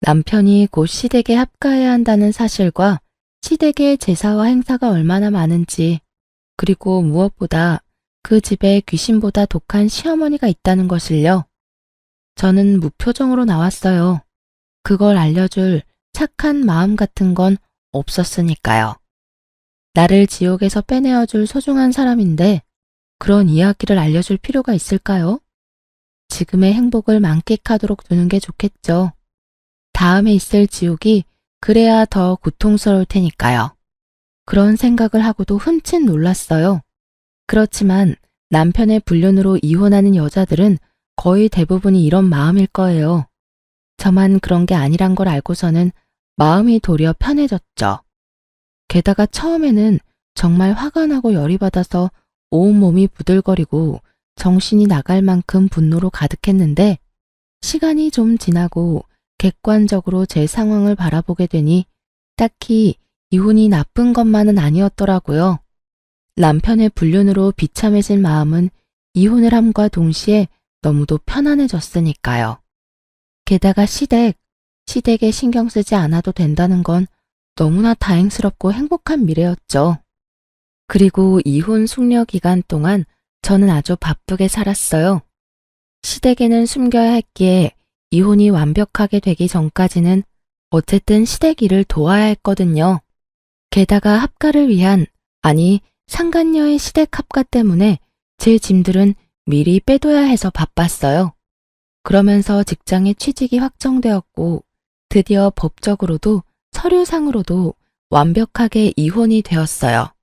남편이 곧 시댁에 합가해야 한다는 사실과 시댁의 제사와 행사가 얼마나 많은지, 그리고 무엇보다 그 집에 귀신보다 독한 시어머니가 있다는 것을요. 저는 무표정으로 나왔어요. 그걸 알려줄 착한 마음 같은 건 없었으니까요. 나를 지옥에서 빼내어줄 소중한 사람인데 그런 이야기를 알려줄 필요가 있을까요? 지금의 행복을 만끽하도록 두는 게 좋겠죠. 다음에 있을 지옥이 그래야 더 고통스러울 테니까요. 그런 생각을 하고도 흠칫 놀랐어요. 그렇지만 남편의 불륜으로 이혼하는 여자들은 거의 대부분이 이런 마음일 거예요. 저만 그런 게 아니란 걸 알고서는 마음이 도리어 편해졌죠. 게다가 처음에는 정말 화가 나고 열이 받아서 온몸이 부들거리고 정신이 나갈 만큼 분노로 가득했는데 시간이 좀 지나고 객관적으로 제 상황을 바라보게 되니 딱히 이혼이 나쁜 것만은 아니었더라고요. 남편의 불륜으로 비참해진 마음은 이혼을 함과 동시에 너무도 편안해졌으니까요. 게다가 시댁에 신경 쓰지 않아도 된다는 건 너무나 다행스럽고 행복한 미래였죠. 그리고 이혼 숙려 기간 동안 저는 아주 바쁘게 살았어요. 시댁에는 숨겨야 했기에 이혼이 완벽하게 되기 전까지는 어쨌든 시댁 일을 도와야 했거든요. 게다가 합가를 위한, 아니 상간녀의 시댁 합가 때문에 제 짐들은 미리 빼둬야 해서 바빴어요. 그러면서 직장의 취직이 확정되었고 드디어 법적으로도 서류상으로도 완벽하게 이혼이 되었어요.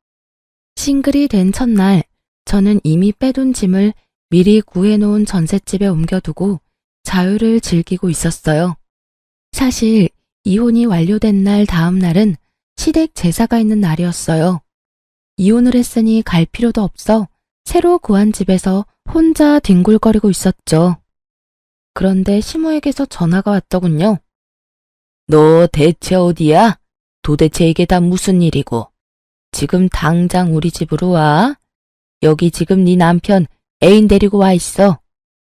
싱글이 된 첫날 저는 이미 빼둔 짐을 미리 구해놓은 전셋집에 옮겨두고 자유를 즐기고 있었어요. 사실 이혼이 완료된 날 다음 날은 시댁 제사가 있는 날이었어요. 이혼을 했으니 갈 필요도 없어 새로 구한 집에서 혼자 뒹굴거리고 있었죠. 그런데 시모에게서 전화가 왔더군요. 너 대체 어디야? 도대체 이게 다 무슨 일이고? 지금 당장 우리 집으로 와. 여기 지금 네 남편 애인 데리고 와 있어.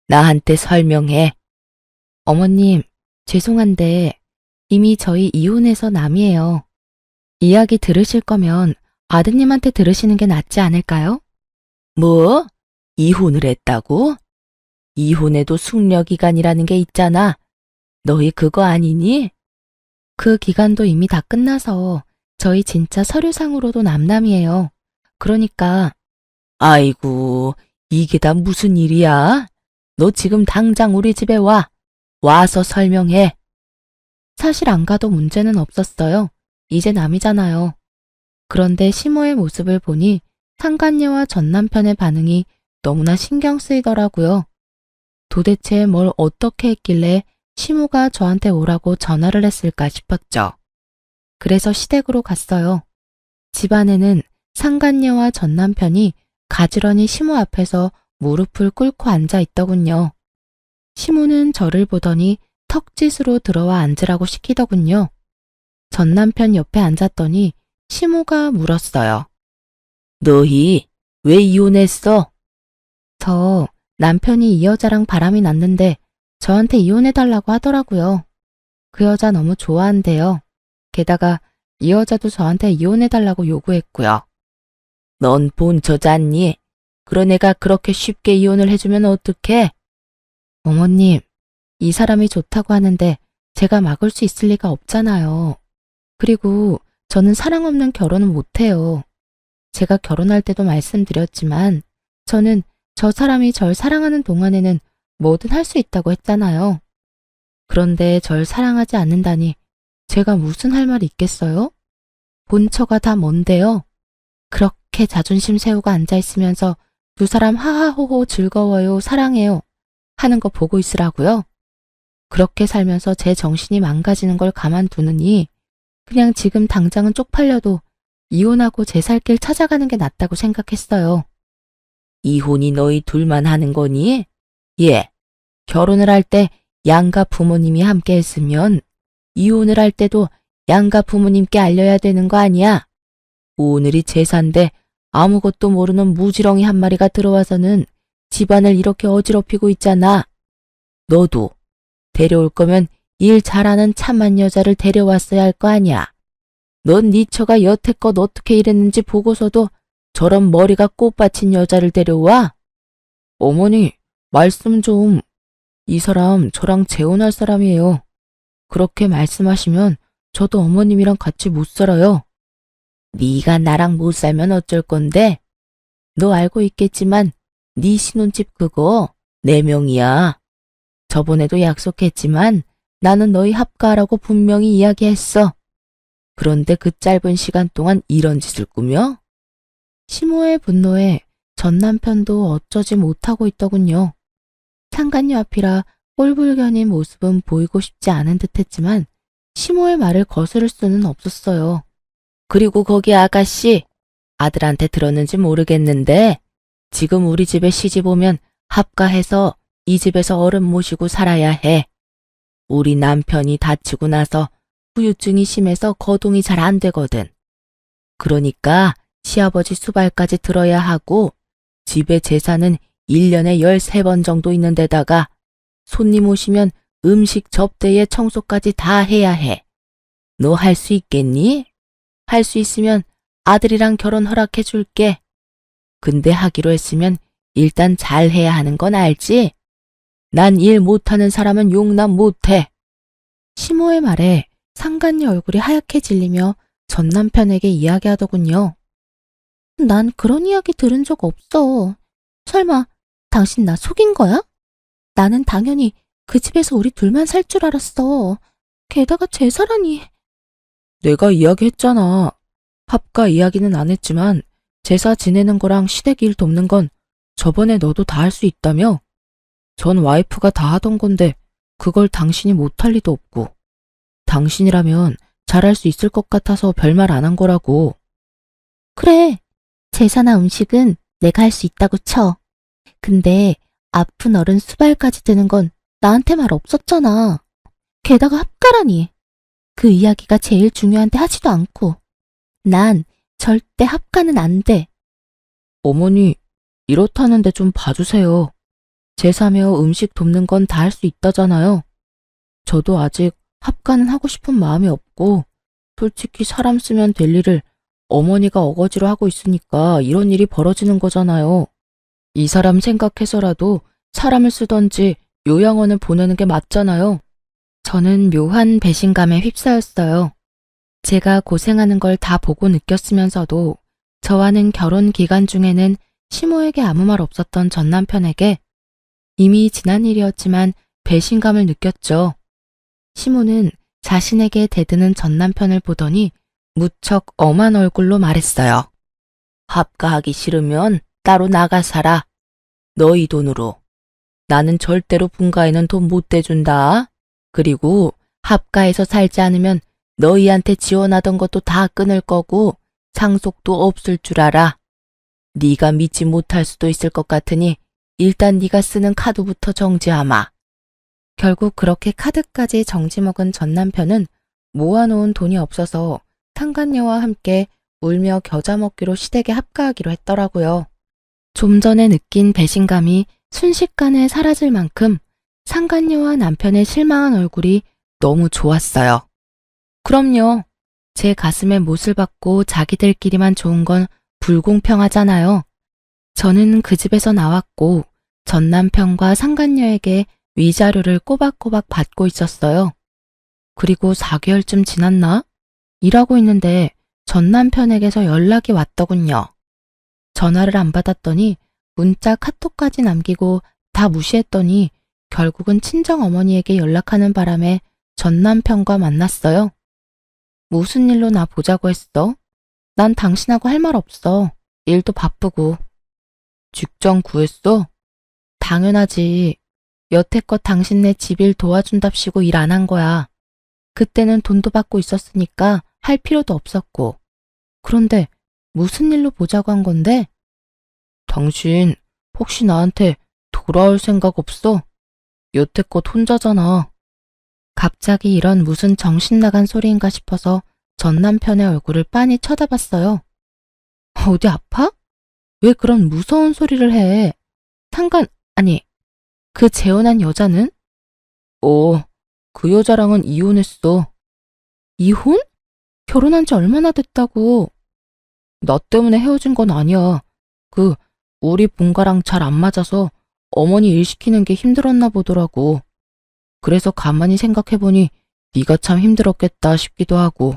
나한테 설명해. 어머님, 죄송한데 이미 저희 이혼해서 남이에요. 이야기 들으실 거면 아드님한테 들으시는 게 낫지 않을까요? 뭐? 이혼을 했다고? 이혼에도 숙려기간이라는 게 있잖아. 너희 그거 아니니? 그 기간도 이미 다 끝나서 저희 진짜 서류상으로도 남남이에요. 그러니까. 아이고, 이게 다 무슨 일이야? 너 지금 당장 우리 집에 와. 와서 설명해. 사실 안 가도 문제는 없었어요. 이제 남이잖아요. 그런데 시모의 모습을 보니 상간녀와 전 남편의 반응이 너무나 신경 쓰이더라고요. 도대체 뭘 어떻게 했길래 시모가 저한테 오라고 전화를 했을까 싶었죠. 그래서 시댁으로 갔어요. 집안에는 상간녀와 전 남편이 가지런히 시모 앞에서 무릎을 꿇고 앉아 있더군요. 시모는 저를 보더니 턱짓으로 들어와 앉으라고 시키더군요. 전 남편 옆에 앉았더니 시모가 물었어요. 너희 왜 이혼했어? 저 남편이 이 여자랑 바람이 났는데 저한테 이혼해달라고 하더라고요. 그 여자 너무 좋아한대요. 게다가 이 여자도 저한테 이혼해달라고 요구했고요. 넌 본처잖니? 그런 애가 그렇게 쉽게 이혼을 해주면 어떡해? 어머님, 이 사람이 좋다고 하는데 제가 막을 수 있을 리가 없잖아요. 그리고 저는 사랑 없는 결혼은 못해요. 제가 결혼할 때도 말씀드렸지만 저는 저 사람이 절 사랑하는 동안에는 뭐든 할 수 있다고 했잖아요. 그런데 절 사랑하지 않는다니 제가 무슨 할 말이 있겠어요? 본처가 다 뭔데요? 그렇게 자존심 세우고 앉아있으면서 두 사람 하하호호 즐거워요, 사랑해요 하는 거 보고 있으라고요? 그렇게 살면서 제 정신이 망가지는 걸 가만두느니 그냥 지금 당장은 쪽팔려도 이혼하고 제 살 길 찾아가는 게 낫다고 생각했어요. 이혼이 너희 둘만 하는 거니? 예, 결혼을 할 때 양가 부모님이 함께 했으면 이혼을 할 때도 양가 부모님께 알려야 되는 거 아니야? 오늘이 제사인데 아무것도 모르는 무지렁이 한 마리가 들어와서는 집안을 이렇게 어지럽히고 있잖아. 너도 데려올 거면 일 잘하는 참한 여자를 데려왔어야 할 거 아니야. 넌 네 처가 여태껏 어떻게 일했는지 보고서도 저런 머리가 꽃받친 여자를 데려와? 어머니, 말씀 좀. 이 사람 저랑 재혼할 사람이에요. 그렇게 말씀하시면 저도 어머님이랑 같이 못 살아요. 네가 나랑 못 살면 어쩔 건데? 너 알고 있겠지만 네 신혼집 그거 내 명이야. 저번에도 약속했지만 나는 너희 합가하라고 분명히 이야기했어. 그런데 그 짧은 시간 동안 이런 짓을 꾸며? 시모의 분노에 전 남편도 어쩌지 못하고 있더군요. 상간녀 앞이라 꼴불견인 모습은 보이고 싶지 않은 듯했지만 시모의 말을 거스를 수는 없었어요. 그리고 거기 아가씨, 아들한테 들었는지 모르겠는데 지금 우리 집에 시집 오면 합가해서 이 집에서 어른 모시고 살아야 해. 우리 남편이 다치고 나서 후유증이 심해서 거동이 잘 안 되거든. 그러니까 시아버지 수발까지 들어야 하고 집에 제사는 1년에 13번 정도 있는 데다가 손님 오시면 음식 접대에 청소까지 다 해야 해. 너 할 수 있겠니? 할 수 있으면 아들이랑 결혼 허락해 줄게. 근데 하기로 했으면 일단 잘 해야 하는 건 알지? 난 일 못하는 사람은 용납 못해. 시모의 말에 상간녀 얼굴이 하얗게 질리며 전 남편에게 이야기하더군요. 난 그런 이야기 들은 적 없어. 설마 당신 나 속인 거야? 나는 당연히 그 집에서 우리 둘만 살 줄 알았어. 게다가 제사라니. 내가 이야기했잖아. 합가 이야기는 안 했지만 제사 지내는 거랑 시댁 일 돕는 건 저번에 너도 다 할 수 있다며? 전 와이프가 다 하던 건데 그걸 당신이 못할 리도 없고. 당신이라면 잘할 수 있을 것 같아서 별말 안 한 거라고. 그래, 제사나 음식은 내가 할 수 있다고 쳐. 근데 아픈 어른 수발까지 드는 건 나한테 말 없었잖아. 게다가 합가라니. 그 이야기가 제일 중요한데 하지도 않고. 난 절대 합가는 안 돼. 어머니, 이렇다는데 좀 봐주세요. 제사며 음식 돕는 건 다 할 수 있다잖아요. 저도 아직 합가는 하고 싶은 마음이 없고 솔직히 사람 쓰면 될 일을 어머니가 어거지로 하고 있으니까 이런 일이 벌어지는 거잖아요. 이 사람 생각해서라도 사람을 쓰던지 요양원을 보내는 게 맞잖아요. 저는 묘한 배신감에 휩싸였어요. 제가 고생하는 걸 다 보고 느꼈으면서도 저와는 결혼 기간 중에는 시모에게 아무 말 없었던 전 남편에게 이미 지난 일이었지만 배신감을 느꼈죠. 시모는 자신에게 대드는 전 남편을 보더니 무척 엄한 얼굴로 말했어요. 합가하기 싫으면 따로 나가 살아. 너희 돈으로. 나는 절대로 분가에는 돈 못 대준다. 그리고 합가해서 살지 않으면 너희한테 지원하던 것도 다 끊을 거고 상속도 없을 줄 알아. 네가 믿지 못할 수도 있을 것 같으니 일단 네가 쓰는 카드부터 정지하마. 결국 그렇게 카드까지 정지먹은 전 남편은 모아놓은 돈이 없어서 상간녀와 함께 울며 겨자 먹기로 시댁에 합가하기로 했더라고요. 좀 전에 느낀 배신감이 순식간에 사라질 만큼 상간녀와 남편의 실망한 얼굴이 너무 좋았어요. 그럼요. 제 가슴에 못을 박고 자기들끼리만 좋은 건 불공평하잖아요. 저는 그 집에서 나왔고 전 남편과 상간녀에게 위자료를 꼬박꼬박 받고 있었어요. 그리고 4개월쯤 지났나? 일하고 있는데 전 남편에게서 연락이 왔더군요. 전화를 안 받았더니 문자 카톡까지 남기고 다 무시했더니 결국은 친정어머니에게 연락하는 바람에 전 남편과 만났어요. 무슨 일로 나 보자고 했어? 난 당신하고 할 말 없어. 일도 바쁘고. 직장 구했어? 당연하지. 여태껏 당신네 집일 도와준답시고 일 안 한 거야. 그때는 돈도 받고 있었으니까 할 필요도 없었고. 그런데 무슨 일로 보자고 한 건데? 당신 혹시 나한테 돌아올 생각 없어? 여태껏 혼자잖아. 갑자기 이런 무슨 정신 나간 소리인가 싶어서 전 남편의 얼굴을 빤히 쳐다봤어요. 어디 아파? 왜 그런 무서운 소리를 해? 아니, 그 재혼한 여자는? 그 여자랑은 이혼했어. 이혼? 결혼한 지 얼마나 됐다고. 나 때문에 헤어진 건 아니야. 우리 본가랑 잘 안 맞아서 어머니 일 시키는 게 힘들었나 보더라고. 그래서 가만히 생각해보니 네가 참 힘들었겠다 싶기도 하고.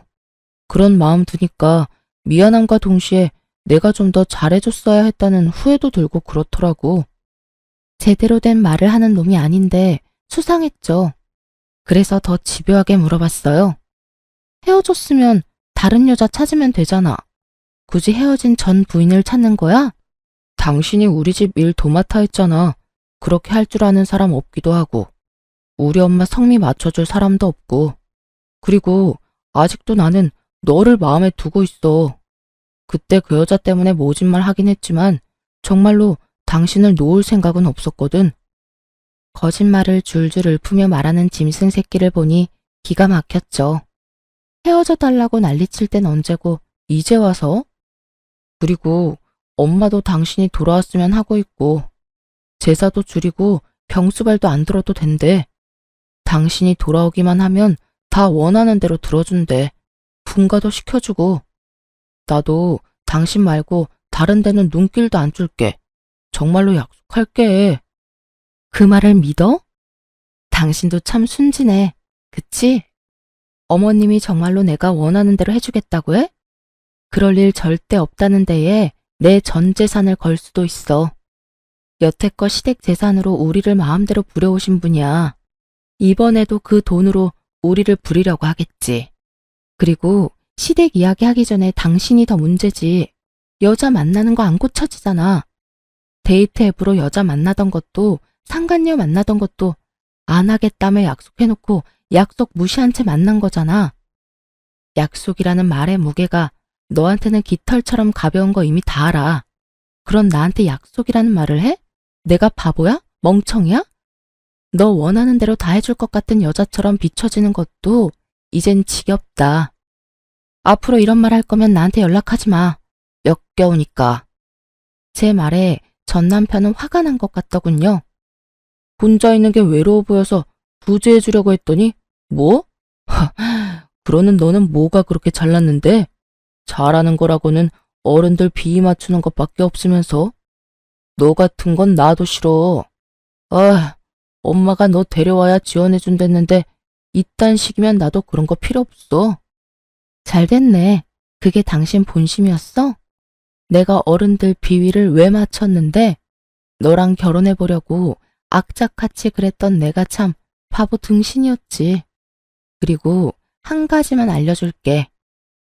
그런 마음 드니까 미안함과 동시에 내가 좀 더 잘해줬어야 했다는 후회도 들고 그렇더라고. 제대로 된 말을 하는 놈이 아닌데 수상했죠. 그래서 더 집요하게 물어봤어요. 헤어졌으면 다른 여자 찾으면 되잖아. 굳이 헤어진 전 부인을 찾는 거야? 당신이 우리 집 일 도맡아 했잖아. 그렇게 할 줄 아는 사람 없기도 하고. 우리 엄마 성미 맞춰줄 사람도 없고. 그리고 아직도 나는 너를 마음에 두고 있어. 그때 그 여자 때문에 모진 말 하긴 했지만 정말로 당신을 놓을 생각은 없었거든. 거짓말을 줄줄 읊으며 말하는 짐승 새끼를 보니 기가 막혔죠. 헤어져 달라고 난리칠 땐 언제고 이제 와서? 그리고 엄마도 당신이 돌아왔으면 하고 있고 제사도 줄이고 병수발도 안 들어도 된대. 당신이 돌아오기만 하면 다 원하는 대로 들어준대. 분가도 시켜주고. 나도 당신 말고 다른 데는 눈길도 안 줄게. 정말로 약속할게. 그 말을 믿어? 당신도 참 순진해. 그치? 어머님이 정말로 내가 원하는 대로 해주겠다고 해? 그럴 일 절대 없다는 데에 내 전 재산을 걸 수도 있어. 여태껏 시댁 재산으로 우리를 마음대로 부려오신 분이야. 이번에도 그 돈으로 우리를 부리려고 하겠지. 그리고 시댁 이야기하기 전에 당신이 더 문제지. 여자 만나는 거 안 고쳐지잖아. 데이트 앱으로 여자 만나던 것도 상간녀 만나던 것도 안 하겠다며 약속해놓고 약속 무시한 채 만난 거잖아. 약속이라는 말의 무게가 너한테는 깃털처럼 가벼운 거 이미 다 알아. 그럼 나한테 약속이라는 말을 해? 내가 바보야? 멍청이야? 너 원하는 대로 다 해줄 것 같은 여자처럼 비춰지는 것도 이젠 지겹다. 앞으로 이런 말 할 거면 나한테 연락하지 마. 역겨우니까. 제 말에 전 남편은 화가 난 것 같더군요. 혼자 있는 게 외로워 보여서 구제해 주려고 했더니 뭐? 그러는 너는 뭐가 그렇게 잘났는데? 잘하는 거라고는 어른들 비위 맞추는 것밖에 없으면서. 너 같은 건 나도 싫어. 아, 엄마가 너 데려와야 지원해 준댔는데 이딴 식이면 나도 그런 거 필요 없어. 잘 됐네. 그게 당신 본심이었어? 내가 어른들 비위를 왜 맞췄는데 너랑 결혼해 보려고 악착같이 그랬던 내가 참 바보 등신이었지. 그리고 한 가지만 알려줄게.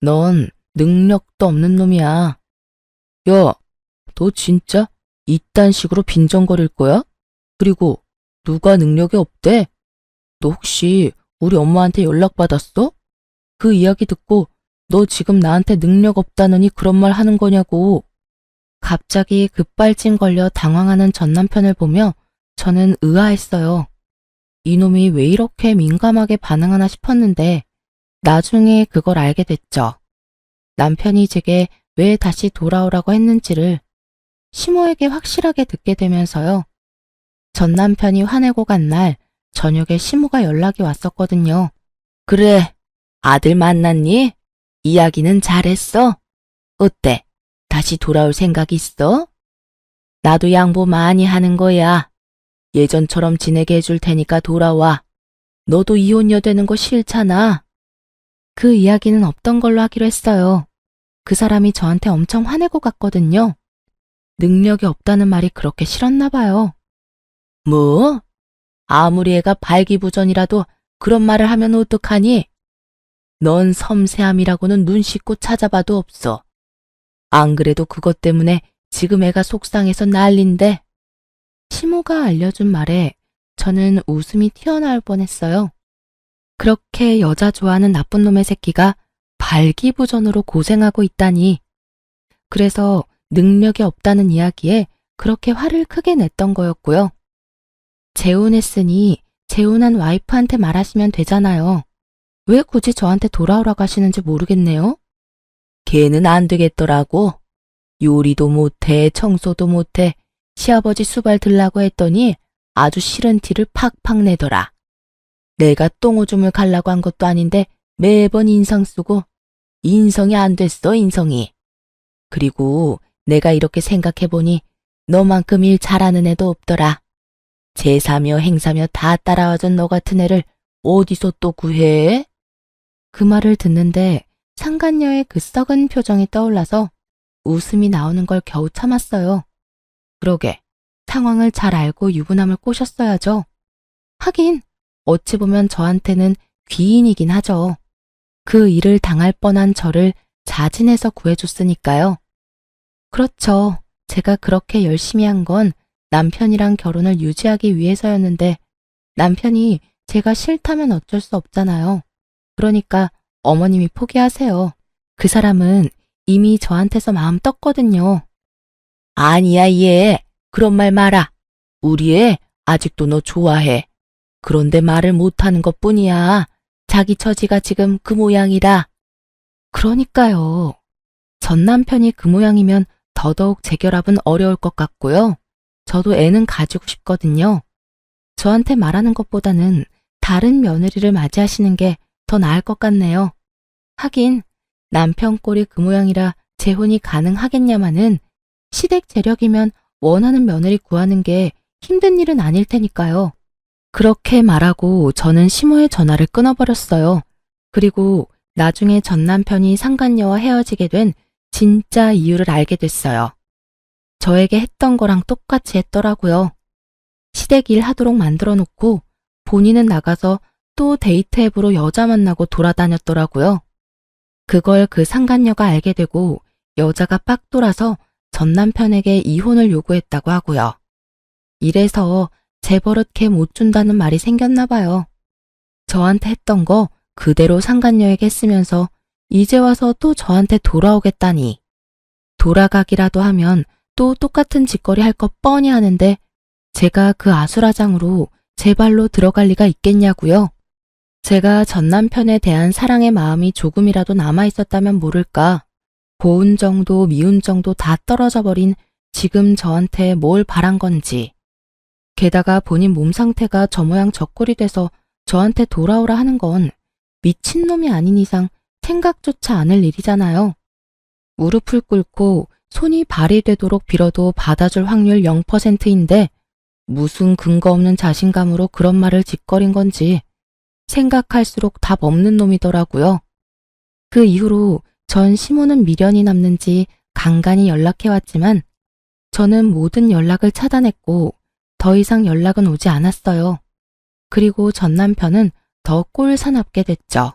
넌 능력도 없는 놈이야. 야, 너 진짜 이딴 식으로 빈정거릴 거야? 그리고 누가 능력이 없대? 너 혹시 우리 엄마한테 연락받았어? 그 이야기 듣고 너 지금 나한테 능력 없다느니 그런 말 하는 거냐고. 갑자기 급발진 걸려 당황하는 전 남편을 보며 저는 의아했어요. 이놈이 왜 이렇게 민감하게 반응하나 싶었는데 나중에 그걸 알게 됐죠. 남편이 제게 왜 다시 돌아오라고 했는지를 시모에게 확실하게 듣게 되면서요. 전 남편이 화내고 간 날 저녁에 시모가 연락이 왔었거든요. 그래, 아들 만났니? 이야기는 잘했어? 어때? 다시 돌아올 생각 있어? 나도 양보 많이 하는 거야. 예전처럼 지내게 해줄 테니까 돌아와. 너도 이혼녀 되는 거 싫잖아. 그 이야기는 없던 걸로 하기로 했어요. 그 사람이 저한테 엄청 화내고 갔거든요. 능력이 없다는 말이 그렇게 싫었나 봐요. 뭐? 아무리 애가 발기부전이라도 그런 말을 하면 어떡하니? 넌 섬세함이라고는 눈 씻고 찾아봐도 없어. 안 그래도 그것 때문에 지금 애가 속상해서 난린데. 시모가 알려준 말에 저는 웃음이 튀어나올 뻔했어요. 그렇게 여자 좋아하는 나쁜 놈의 새끼가 발기부전으로 고생하고 있다니. 그래서 능력이 없다는 이야기에 그렇게 화를 크게 냈던 거였고요. 재혼했으니 재혼한 와이프한테 말하시면 되잖아요. 왜 굳이 저한테 돌아오라고 하시는지 모르겠네요. 걔는 안 되겠더라고. 요리도 못해, 청소도 못해, 시아버지 수발 들라고 했더니 아주 싫은 티를 팍팍 내더라. 내가 똥오줌을 갈라고 한 것도 아닌데 매번 인상 쓰고 인성이 안 됐어, 인성이. 그리고 내가 이렇게 생각해보니 너만큼 일 잘하는 애도 없더라. 제사며 행사며 다 따라와준 너 같은 애를 어디서 또 구해? 그 말을 듣는데 상간녀의 그 썩은 표정이 떠올라서 웃음이 나오는 걸 겨우 참았어요. 그러게, 상황을 잘 알고 유부남을 꼬셨어야죠. 하긴 어찌 보면 저한테는 귀인이긴 하죠. 그 일을 당할 뻔한 저를 자진해서 구해줬으니까요. 그렇죠. 제가 그렇게 열심히 한 건 남편이랑 결혼을 유지하기 위해서였는데 남편이 제가 싫다면 어쩔 수 없잖아요. 그러니까 어머님이 포기하세요. 그 사람은 이미 저한테서 마음 떴거든요. 아니야, 얘. 그런 말 마라. 우리 애 아직도 너 좋아해. 그런데 말을 못하는 것뿐이야. 자기 처지가 지금 그 모양이라. 그러니까요. 전 남편이 그 모양이면 더더욱 재결합은 어려울 것 같고요. 저도 애는 가지고 싶거든요. 저한테 말하는 것보다는 다른 며느리를 맞이하시는 게 더 나을 것 같네요. 하긴 남편 꼴이 그 모양이라 재혼이 가능하겠냐마는 시댁 재력이면 원하는 며느리 구하는 게 힘든 일은 아닐 테니까요. 그렇게 말하고 저는 시모의 전화를 끊어버렸어요. 그리고 나중에 전 남편이 상간녀와 헤어지게 된 진짜 이유를 알게 됐어요. 저에게 했던 거랑 똑같이 했더라고요. 시댁 일 하도록 만들어 놓고 본인은 나가서 또 데이트 앱으로 여자 만나고 돌아다녔더라고요. 그걸 그 상간녀가 알게 되고 여자가 빡 돌아서 전 남편에게 이혼을 요구했다고 하고요. 이래서 재버릇 못 준다는 말이 생겼나 봐요. 저한테 했던 거 그대로 상간녀에게 했으면서 이제 와서 또 저한테 돌아오겠다니. 돌아가기라도 하면 또 똑같은 짓거리 할 것 뻔히 아는데 제가 그 아수라장으로 제 발로 들어갈 리가 있겠냐고요. 제가 전 남편에 대한 사랑의 마음이 조금이라도 남아있었다면 모를까. 고운 정도 미운 정도 다 떨어져 버린 지금 저한테 뭘 바란 건지. 게다가 본인 몸 상태가 저 모양 저 꼴이 돼서 저한테 돌아오라 하는 건 미친놈이 아닌 이상 생각조차 않을 일이잖아요. 무릎을 꿇고 손이 발이 되도록 빌어도 받아줄 확률 0%인데 무슨 근거 없는 자신감으로 그런 말을 짓거린 건지 생각할수록 답 없는 놈이더라고요. 그 이후로 전 시모는 미련이 남는지 간간히 연락해왔지만 저는 모든 연락을 차단했고 더 이상 연락은 오지 않았어요. 그리고 전 남편은 더 꼴사납게 됐죠.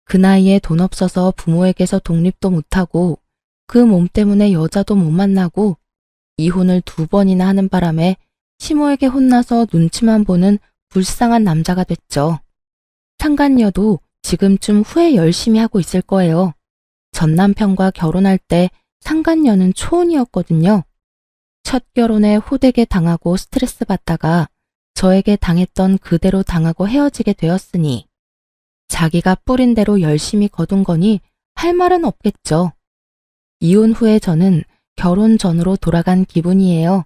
그 나이에 돈 없어서 부모에게서 독립도 못하고 그 몸 때문에 여자도 못 만나고 이혼을 2번이나 하는 바람에 시모에게 혼나서 눈치만 보는 불쌍한 남자가 됐죠. 상간녀도 지금쯤 후회 열심히 하고 있을 거예요. 전 남편과 결혼할 때 상간녀는 초혼이었거든요. 첫 결혼에 호되게 당하고 스트레스 받다가 저에게 당했던 그대로 당하고 헤어지게 되었으니 자기가 뿌린 대로 열심히 거둔 거니 할 말은 없겠죠. 이혼 후에 저는 결혼 전으로 돌아간 기분이에요.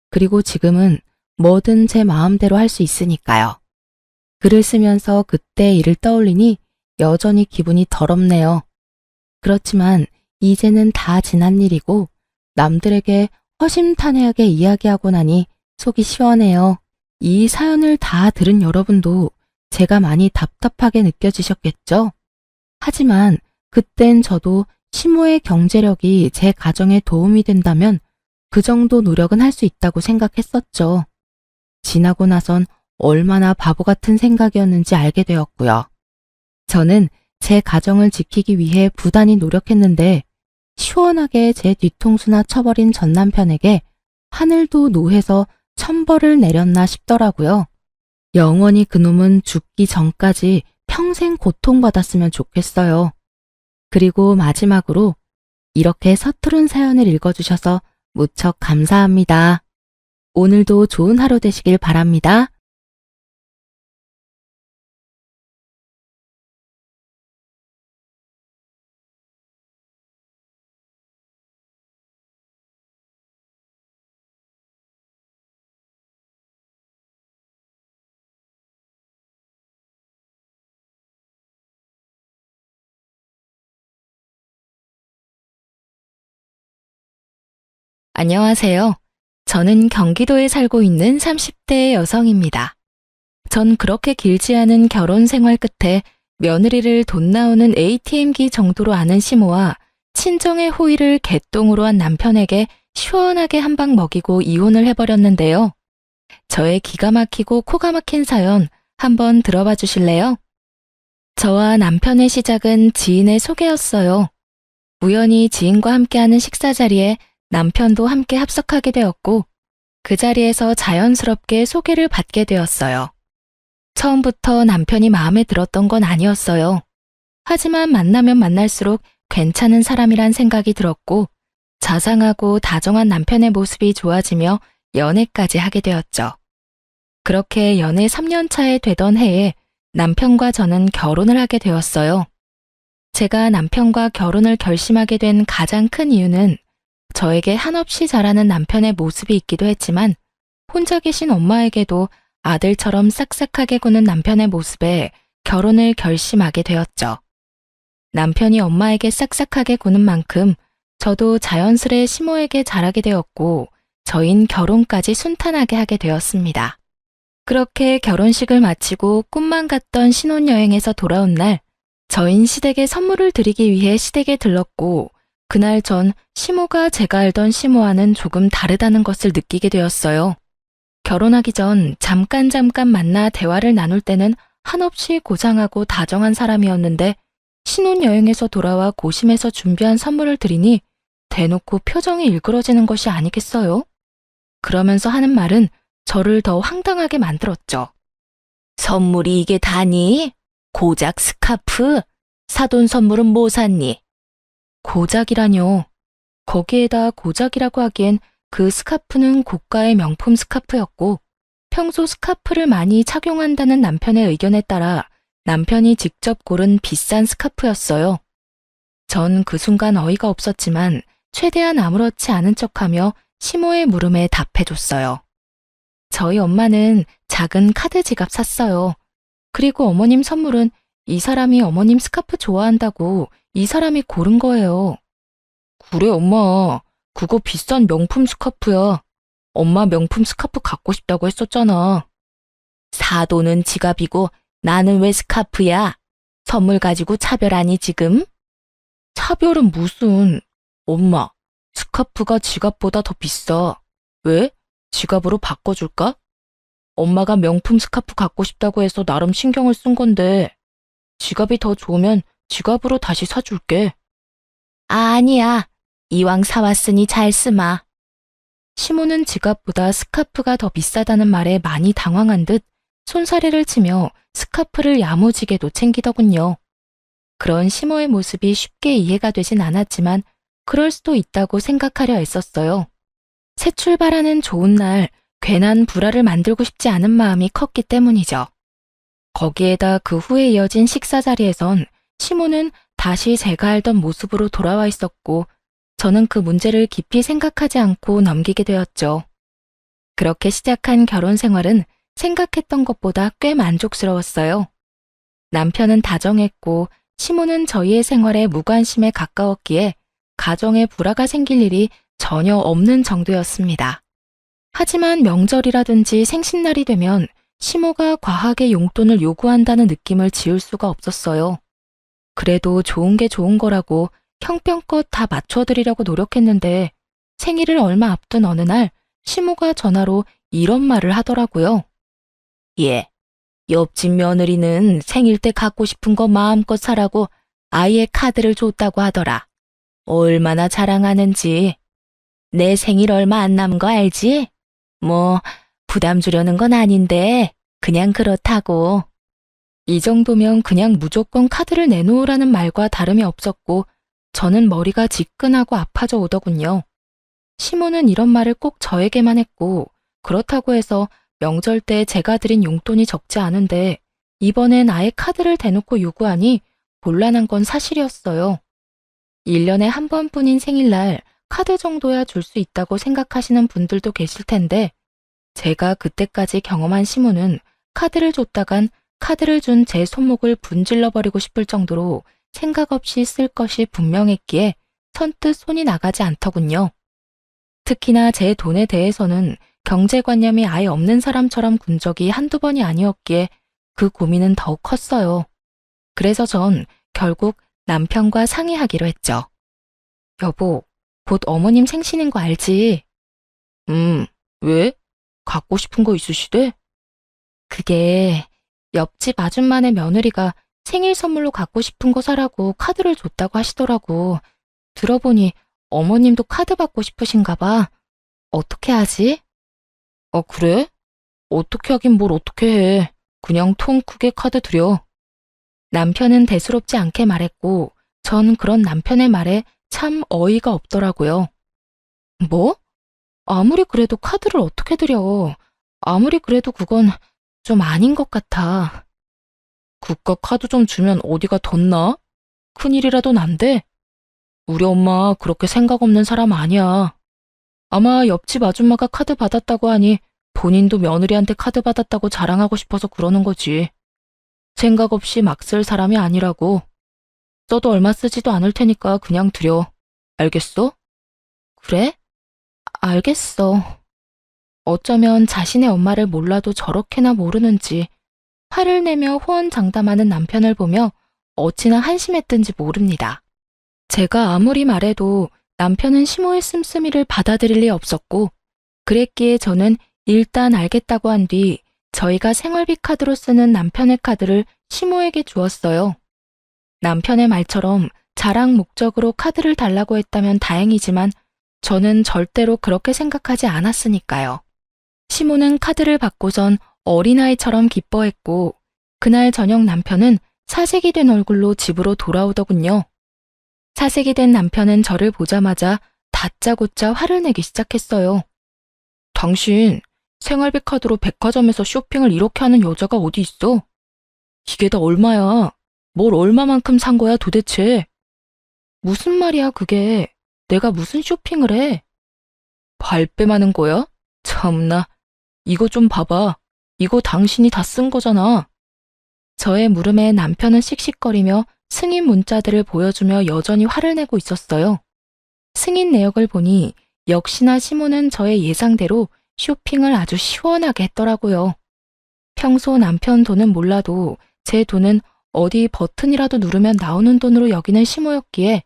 그리고 지금은 뭐든 제 마음대로 할 수 있으니까요. 글을 쓰면서 그때 일을 떠올리니 여전히 기분이 더럽네요. 그렇지만 이제는 다 지난 일이고 남들에게 허심탄회하게 이야기하고 나니 속이 시원해요. 이 사연을 다 들은 여러분도 제가 많이 답답하게 느껴지셨겠죠? 하지만 그땐 저도 시모의 경제력이 제 가정에 도움이 된다면 그 정도 노력은 할 수 있다고 생각했었죠. 지나고 나선 얼마나 바보 같은 생각이었는지 알게 되었고요. 저는 제 가정을 지키기 위해 부단히 노력했는데 시원하게 제 뒤통수나 쳐버린 전 남편에게 하늘도 노해서 천벌을 내렸나 싶더라고요. 영원히 그놈은 죽기 전까지 평생 고통받았으면 좋겠어요. 그리고 마지막으로 이렇게 서투른 사연을 읽어주셔서 무척 감사합니다. 오늘도 좋은 하루 되시길 바랍니다. 안녕하세요. 저는 경기도에 살고 있는 30대 여성입니다. 전 그렇게 길지 않은 결혼 생활 끝에 며느리를 돈 나오는 ATM기 정도로 아는 시모와 친정의 호의를 개똥으로 한 남편에게 시원하게 한 방 먹이고 이혼을 해버렸는데요. 저의 기가 막히고 코가 막힌 사연 한번 들어봐 주실래요? 저와 남편의 시작은 지인의 소개였어요. 우연히 지인과 함께하는 식사 자리에 남편도 함께 합석하게 되었고 그 자리에서 자연스럽게 소개를 받게 되었어요. 처음부터 남편이 마음에 들었던 건 아니었어요. 하지만 만나면 만날수록 괜찮은 사람이란 생각이 들었고 자상하고 다정한 남편의 모습이 좋아지며 연애까지 하게 되었죠. 그렇게 연애 3년 차에 되던 해에 남편과 저는 결혼을 하게 되었어요. 제가 남편과 결혼을 결심하게 된 가장 큰 이유는 저에게 한없이 잘하는 남편의 모습이 있기도 했지만 혼자 계신 엄마에게도 아들처럼 싹싹하게 구는 남편의 모습에 결혼을 결심하게 되었죠. 남편이 엄마에게 싹싹하게 구는 만큼 저도 자연스레 시모에게 잘하게 되었고 저흰 결혼까지 순탄하게 하게 되었습니다. 그렇게 결혼식을 마치고 꿈만 같던 신혼여행에서 돌아온 날 저흰 시댁에 선물을 드리기 위해 시댁에 들렀고 그날 전 시모가 제가 알던 시모와는 조금 다르다는 것을 느끼게 되었어요. 결혼하기 전 잠깐 만나 대화를 나눌 때는 한없이 고상하고 다정한 사람이었는데 신혼여행에서 돌아와 고심해서 준비한 선물을 드리니 대놓고 표정이 일그러지는 것이 아니겠어요? 그러면서 하는 말은 저를 더 황당하게 만들었죠. 선물이 이게 다니? 고작 스카프? 사돈 선물은 뭐 샀니? 고작이라뇨. 거기에다 고작이라고 하기엔 그 스카프는 고가의 명품 스카프였고 평소 스카프를 많이 착용한다는 남편의 의견에 따라 남편이 직접 고른 비싼 스카프였어요. 전 그 순간 어이가 없었지만 최대한 아무렇지 않은 척하며 시모의 물음에 답해줬어요. 저희 엄마는 작은 카드 지갑 샀어요. 그리고 어머님 선물은 이 사람이 어머님 스카프 좋아한다고 이 사람이 고른 거예요. 그래 엄마, 그거 비싼 명품 스카프야. 엄마 명품 스카프 갖고 싶다고 했었잖아. 사돈은 지갑이고 나는 왜 스카프야? 선물 가지고 차별하니 지금? 차별은 무슨... 엄마, 스카프가 지갑보다 더 비싸. 왜? 지갑으로 바꿔줄까? 엄마가 명품 스카프 갖고 싶다고 해서 나름 신경을 쓴 건데 지갑이 더 좋으면 지갑으로 다시 사줄게. 아니야. 이왕 사왔으니 잘 쓰마. 시모는 지갑보다 스카프가 더 비싸다는 말에 많이 당황한 듯 손사래를 치며 스카프를 야무지게도 챙기더군요. 그런 시모의 모습이 쉽게 이해가 되진 않았지만 그럴 수도 있다고 생각하려 애썼어요. 새 출발하는 좋은 날 괜한 불화를 만들고 싶지 않은 마음이 컸기 때문이죠. 거기에다 그 후에 이어진 식사 자리에선 시모는 다시 제가 알던 모습으로 돌아와 있었고 저는 그 문제를 깊이 생각하지 않고 넘기게 되었죠. 그렇게 시작한 결혼 생활은 생각했던 것보다 꽤 만족스러웠어요. 남편은 다정했고 시모는 저희의 생활에 무관심에 가까웠기에 가정에 불화가 생길 일이 전혀 없는 정도였습니다. 하지만 명절이라든지 생신날이 되면 시모가 과하게 용돈을 요구한다는 느낌을 지울 수가 없었어요. 그래도 좋은 게 좋은 거라고 형편껏 다 맞춰드리려고 노력했는데 생일을 얼마 앞둔 어느 날 시모가 전화로 이런 말을 하더라고요. 예, 옆집 며느리는 생일 때 갖고 싶은 거 마음껏 사라고 아예 카드를 줬다고 하더라. 얼마나 자랑하는지. 내 생일 얼마 안 남은 거 알지? 뭐 부담 주려는 건 아닌데 그냥 그렇다고. 이 정도면 그냥 무조건 카드를 내놓으라는 말과 다름이 없었고 저는 머리가 지끈하고 아파져 오더군요. 시모는 이런 말을 꼭 저에게만 했고 그렇다고 해서 명절 때 제가 드린 용돈이 적지 않은데 이번엔 아예 카드를 대놓고 요구하니 곤란한 건 사실이었어요. 1년에 한 번뿐인 생일날 카드 정도야 줄 수 있다고 생각하시는 분들도 계실 텐데 제가 그때까지 경험한 시모는 카드를 줬다간 카드를 준 제 손목을 분질러버리고 싶을 정도로 생각 없이 쓸 것이 분명했기에 선뜻 손이 나가지 않더군요. 특히나 제 돈에 대해서는 경제관념이 아예 없는 사람처럼 군 적이 한두 번이 아니었기에 그 고민은 더욱 컸어요. 그래서 전 결국 남편과 상의하기로 했죠. 여보, 곧 어머님 생신인 거 알지? 왜? 갖고 싶은 거 있으시대? 그게 옆집 아줌마네 며느리가 생일 선물로 갖고 싶은 거 사라고 카드를 줬다고 하시더라고. 들어보니 어머님도 카드 받고 싶으신가 봐. 어떻게 하지? 그래? 어떻게 하긴 뭘 어떻게 해. 그냥 통 크게 카드 드려. 남편은 대수롭지 않게 말했고 전 그런 남편의 말에 참 어이가 없더라고요. 뭐? 아무리 그래도 카드를 어떻게 드려. 아무리 그래도 그건 좀 아닌 것 같아. 그깟 카드 좀 주면 어디가 덧나? 큰일이라도 난대? 우리 엄마 그렇게 생각 없는 사람 아니야. 아마 옆집 아줌마가 카드 받았다고 하니 본인도 며느리한테 카드 받았다고 자랑하고 싶어서 그러는 거지. 생각 없이 막 쓸 사람이 아니라고. 써도 얼마 쓰지도 않을 테니까 그냥 드려. 알겠어? 그래? 알겠어. 어쩌면 자신의 엄마를 몰라도 저렇게나 모르는지 화를 내며 호언장담하는 남편을 보며 어찌나 한심했던지 모릅니다. 제가 아무리 말해도 남편은 시모의 씀씀이를 받아들일 리 없었고, 그랬기에 저는 일단 알겠다고 한 뒤 저희가 생활비 카드로 쓰는 남편의 카드를 시모에게 주었어요. 남편의 말처럼 자랑 목적으로 카드를 달라고 했다면 다행이지만 저는 절대로 그렇게 생각하지 않았으니까요. 시모는 카드를 받고선 어린아이처럼 기뻐했고, 그날 저녁 남편은 사색이 된 얼굴로 집으로 돌아오더군요. 사색이 된 남편은 저를 보자마자 다짜고짜 화를 내기 시작했어요. 당신 생활비 카드로 백화점에서 쇼핑을 이렇게 하는 여자가 어디 있어? 이게 다 얼마야? 뭘 얼마만큼 산 거야 도대체? 무슨 말이야 그게? 내가 무슨 쇼핑을 해? 발뺌하는 거야? 참나. 이거 좀 봐봐. 이거 당신이 다 쓴 거잖아. 저의 물음에 남편은 씩씩거리며 승인 문자들을 보여주며 여전히 화를 내고 있었어요. 승인 내역을 보니 역시나 시모는 저의 예상대로 쇼핑을 아주 시원하게 했더라고요. 평소 남편 돈은 몰라도 제 돈은 어디 버튼이라도 누르면 나오는 돈으로 여기는 시모였기에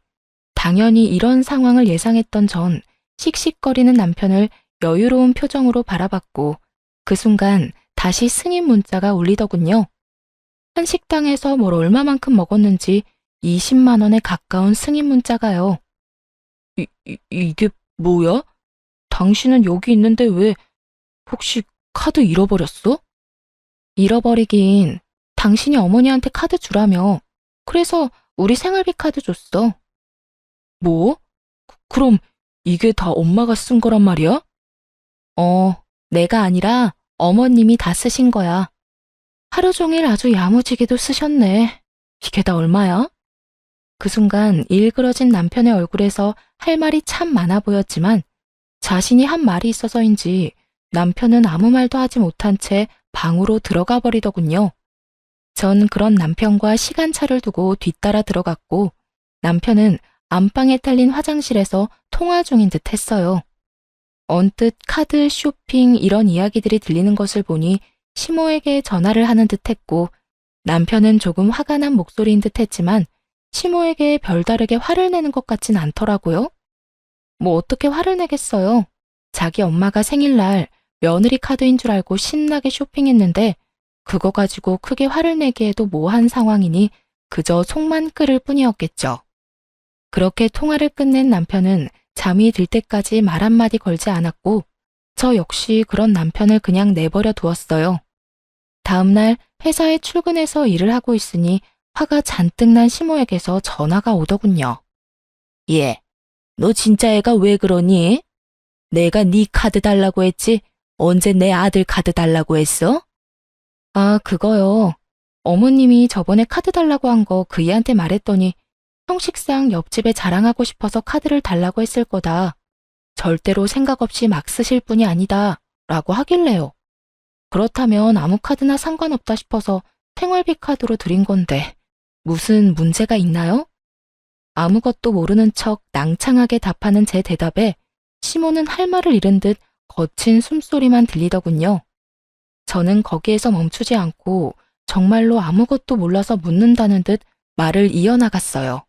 당연히 이런 상황을 예상했던 전 씩씩거리는 남편을 여유로운 표정으로 바라봤고 그 순간 다시 승인 문자가 울리더군요. 한 식당에서 뭘 얼마만큼 먹었는지 20만 원에 가까운 승인 문자가요. 이게 뭐야? 당신은 여기 있는데 왜 혹시 카드 잃어버렸어? 잃어버리긴 당신이 어머니한테 카드 주라며. 그래서 우리 생활비 카드 줬어. 뭐? 그럼 이게 다 엄마가 쓴 거란 말이야? 내가 아니라 어머님이 다 쓰신 거야. 하루 종일 아주 야무지게도 쓰셨네. 이게 다 얼마야? 그 순간 일그러진 남편의 얼굴에서 할 말이 참 많아 보였지만 자신이 한 말이 있어서인지 남편은 아무 말도 하지 못한 채 방으로 들어가 버리더군요. 전 그런 남편과 시간차를 두고 뒤따라 들어갔고 남편은 안방에 딸린 화장실에서 통화 중인 듯 했어요. 언뜻 카드, 쇼핑 이런 이야기들이 들리는 것을 보니 시모에게 전화를 하는 듯 했고 남편은 조금 화가 난 목소리인 듯 했지만 시모에게 별다르게 화를 내는 것 같진 않더라고요. 뭐 어떻게 화를 내겠어요. 자기 엄마가 생일날 며느리 카드인 줄 알고 신나게 쇼핑했는데 그거 가지고 크게 화를 내기에도 모호한 상황이니 그저 속만 끓을 뿐이었겠죠. 그렇게 통화를 끝낸 남편은 잠이 들 때까지 말 한마디 걸지 않았고 저 역시 그런 남편을 그냥 내버려 두었어요. 다음날 회사에 출근해서 일을 하고 있으니 화가 잔뜩 난 시모에게서 전화가 오더군요. 얘, 너 진짜 애가 왜 그러니? 내가 네 카드 달라고 했지 언제 내 아들 카드 달라고 했어? 아, 그거요. 어머님이 저번에 카드 달라고 한 거 그 애한테 말했더니 형식상 옆집에 자랑하고 싶어서 카드를 달라고 했을 거다. 절대로 생각 없이 막 쓰실 분이 아니다. 라고 하길래요. 그렇다면 아무 카드나 상관없다 싶어서 생활비 카드로 드린 건데 무슨 문제가 있나요? 아무것도 모르는 척 낭창하게 답하는 제 대답에 시모는 할 말을 잃은 듯 거친 숨소리만 들리더군요. 저는 거기에서 멈추지 않고 정말로 아무것도 몰라서 묻는다는 듯 말을 이어나갔어요.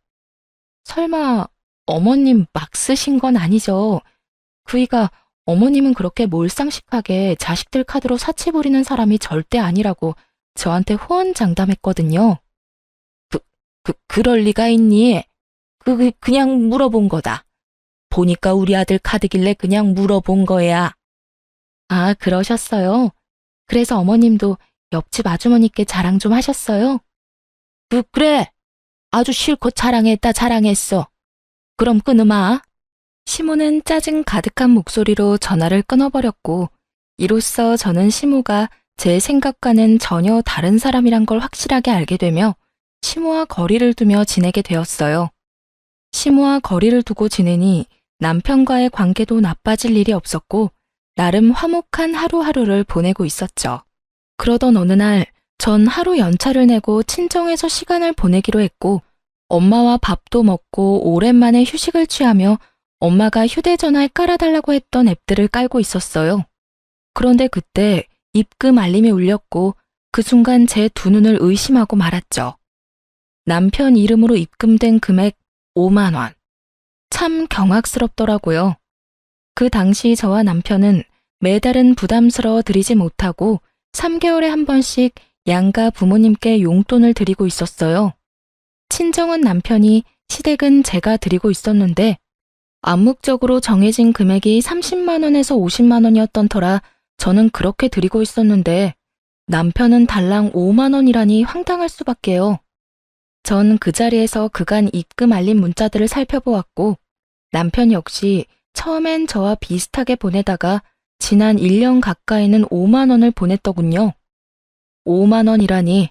설마 어머님 막 쓰신 건 아니죠? 그이가 어머님은 그렇게 몰상식하게 자식들 카드로 사치 부리는 사람이 절대 아니라고 저한테 호언장담했거든요. 그럴 리가 있니? 그냥 물어본 거다. 보니까 우리 아들 카드길래 그냥 물어본 거야. 아, 그러셨어요? 그래서 어머님도 옆집 아주머니께 자랑 좀 하셨어요? 그래. 아주 실컷 자랑했어. 그럼 끊으마. 시모는 짜증 가득한 목소리로 전화를 끊어버렸고 이로써 저는 시모가 제 생각과는 전혀 다른 사람이란 걸 확실하게 알게 되며 시모와 거리를 두며 지내게 되었어요. 시모와 거리를 두고 지내니 남편과의 관계도 나빠질 일이 없었고 나름 화목한 하루하루를 보내고 있었죠. 그러던 어느 날 전 하루 연차를 내고 친정에서 시간을 보내기로 했고 엄마와 밥도 먹고 오랜만에 휴식을 취하며 엄마가 휴대전화에 깔아달라고 했던 앱들을 깔고 있었어요. 그런데 그때 입금 알림이 울렸고 그 순간 제 두 눈을 의심하고 말았죠. 남편 이름으로 입금된 금액 5만 원. 참 경악스럽더라고요. 그 당시 저와 남편은 매달은 부담스러워 드리지 못하고 3개월에 한 번씩 양가 부모님께 용돈을 드리고 있었어요. 친정은 남편이, 시댁은 제가 드리고 있었는데 암묵적으로 정해진 금액이 30만 원에서 50만 원이었던 터라 저는 그렇게 드리고 있었는데 남편은 달랑 5만 원이라니 황당할 수밖에요. 전 그 자리에서 그간 입금 알림 문자들을 살펴보았고 남편 역시 처음엔 저와 비슷하게 보내다가 지난 1년 가까이는 5만 원을 보냈더군요. 5만 원이라니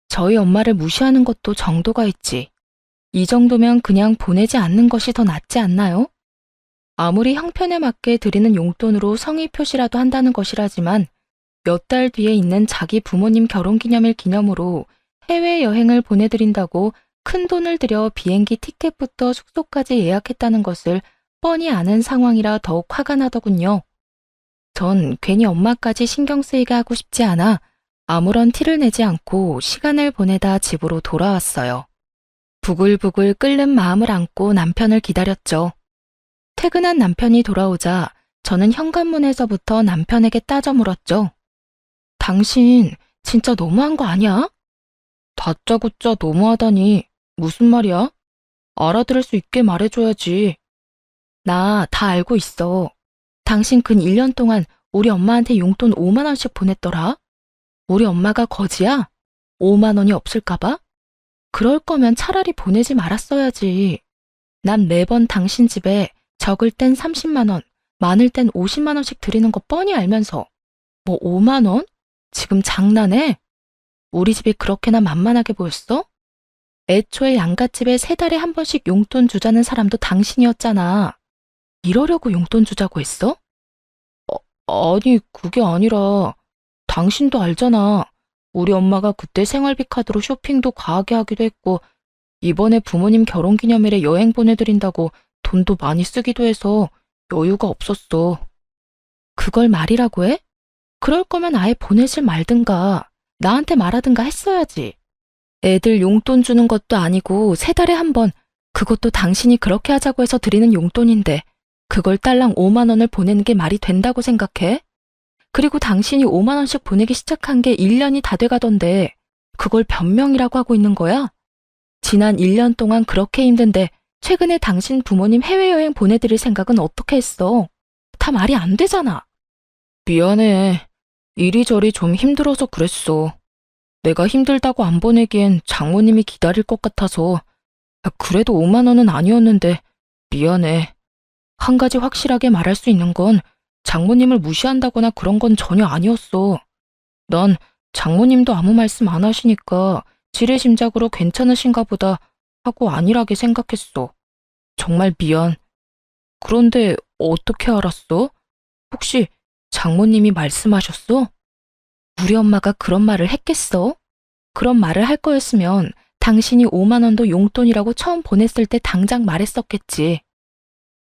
저희 엄마를 무시하는 것도 정도가 있지. 이 정도면 그냥 보내지 않는 것이 더 낫지 않나요? 아무리 형편에 맞게 드리는 용돈으로 성의 표시라도 한다는 것이라지만 몇 달 뒤에 있는 자기 부모님 결혼기념일 기념으로 해외여행을 보내드린다고 큰돈을 들여 비행기 티켓부터 숙소까지 예약했다는 것을 뻔히 아는 상황이라 더욱 화가 나더군요. 전 괜히 엄마까지 신경 쓰이게 하고 싶지 않아 아무런 티를 내지 않고 시간을 보내다 집으로 돌아왔어요. 부글부글 끓는 마음을 안고 남편을 기다렸죠. 퇴근한 남편이 돌아오자 저는 현관문에서부터 남편에게 따져 물었죠. 당신 진짜 너무한 거 아니야? 다짜고짜 너무하다니 무슨 말이야? 알아들을 수 있게 말해줘야지. 나 다 알고 있어. 당신 근 1년 동안 우리 엄마한테 용돈 5만 원씩 보냈더라. 우리 엄마가 거지야? 5만 원이 없을까봐? 그럴 거면 차라리 보내지 말았어야지. 난 매번 당신 집에 적을 땐 30만 원, 많을 땐 50만 원씩 드리는 거 뻔히 알면서 뭐 5만 원? 지금 장난해? 우리 집이 그렇게나 만만하게 보였어? 애초에 양갓집에 3달에 한 번씩 용돈 주자는 사람도 당신이었잖아. 이러려고 용돈 주자고 했어? 아니, 그게 아니라 당신도 알잖아. 우리 엄마가 그때 생활비 카드로 쇼핑도 과하게 하기도 했고 이번에 부모님 결혼기념일에 여행 보내드린다고 돈도 많이 쓰기도 해서 여유가 없었어. 그걸 말이라고 해? 그럴 거면 아예 보내질 말든가 나한테 말하든가 했어야지. 애들 용돈 주는 것도 아니고 3달에 한 번, 그것도 당신이 그렇게 하자고 해서 드리는 용돈인데 그걸 딸랑 5만 원을 보내는 게 말이 된다고 생각해? 그리고 당신이 5만 원씩 보내기 시작한 게 1년이 다 돼가던데 그걸 변명이라고 하고 있는 거야? 지난 1년 동안 그렇게 힘든데 최근에 당신 부모님 해외여행 보내드릴 생각은 어떻게 했어? 다 말이 안 되잖아. 미안해. 이리저리 좀 힘들어서 그랬어. 내가 힘들다고 안 보내기엔 장모님이 기다릴 것 같아서. 그래도 5만 원은 아니었는데 미안해. 한 가지 확실하게 말할 수 있는 건 장모님을 무시한다거나 그런 건 전혀 아니었어. 난 장모님도 아무 말씀 안 하시니까 지레짐작으로 괜찮으신가 보다 하고 안일하게 생각했어. 정말 미안. 그런데 어떻게 알았어? 혹시 장모님이 말씀하셨어? 우리 엄마가 그런 말을 했겠어? 그런 말을 할 거였으면 당신이 5만 원도 용돈이라고 처음 보냈을 때 당장 말했었겠지.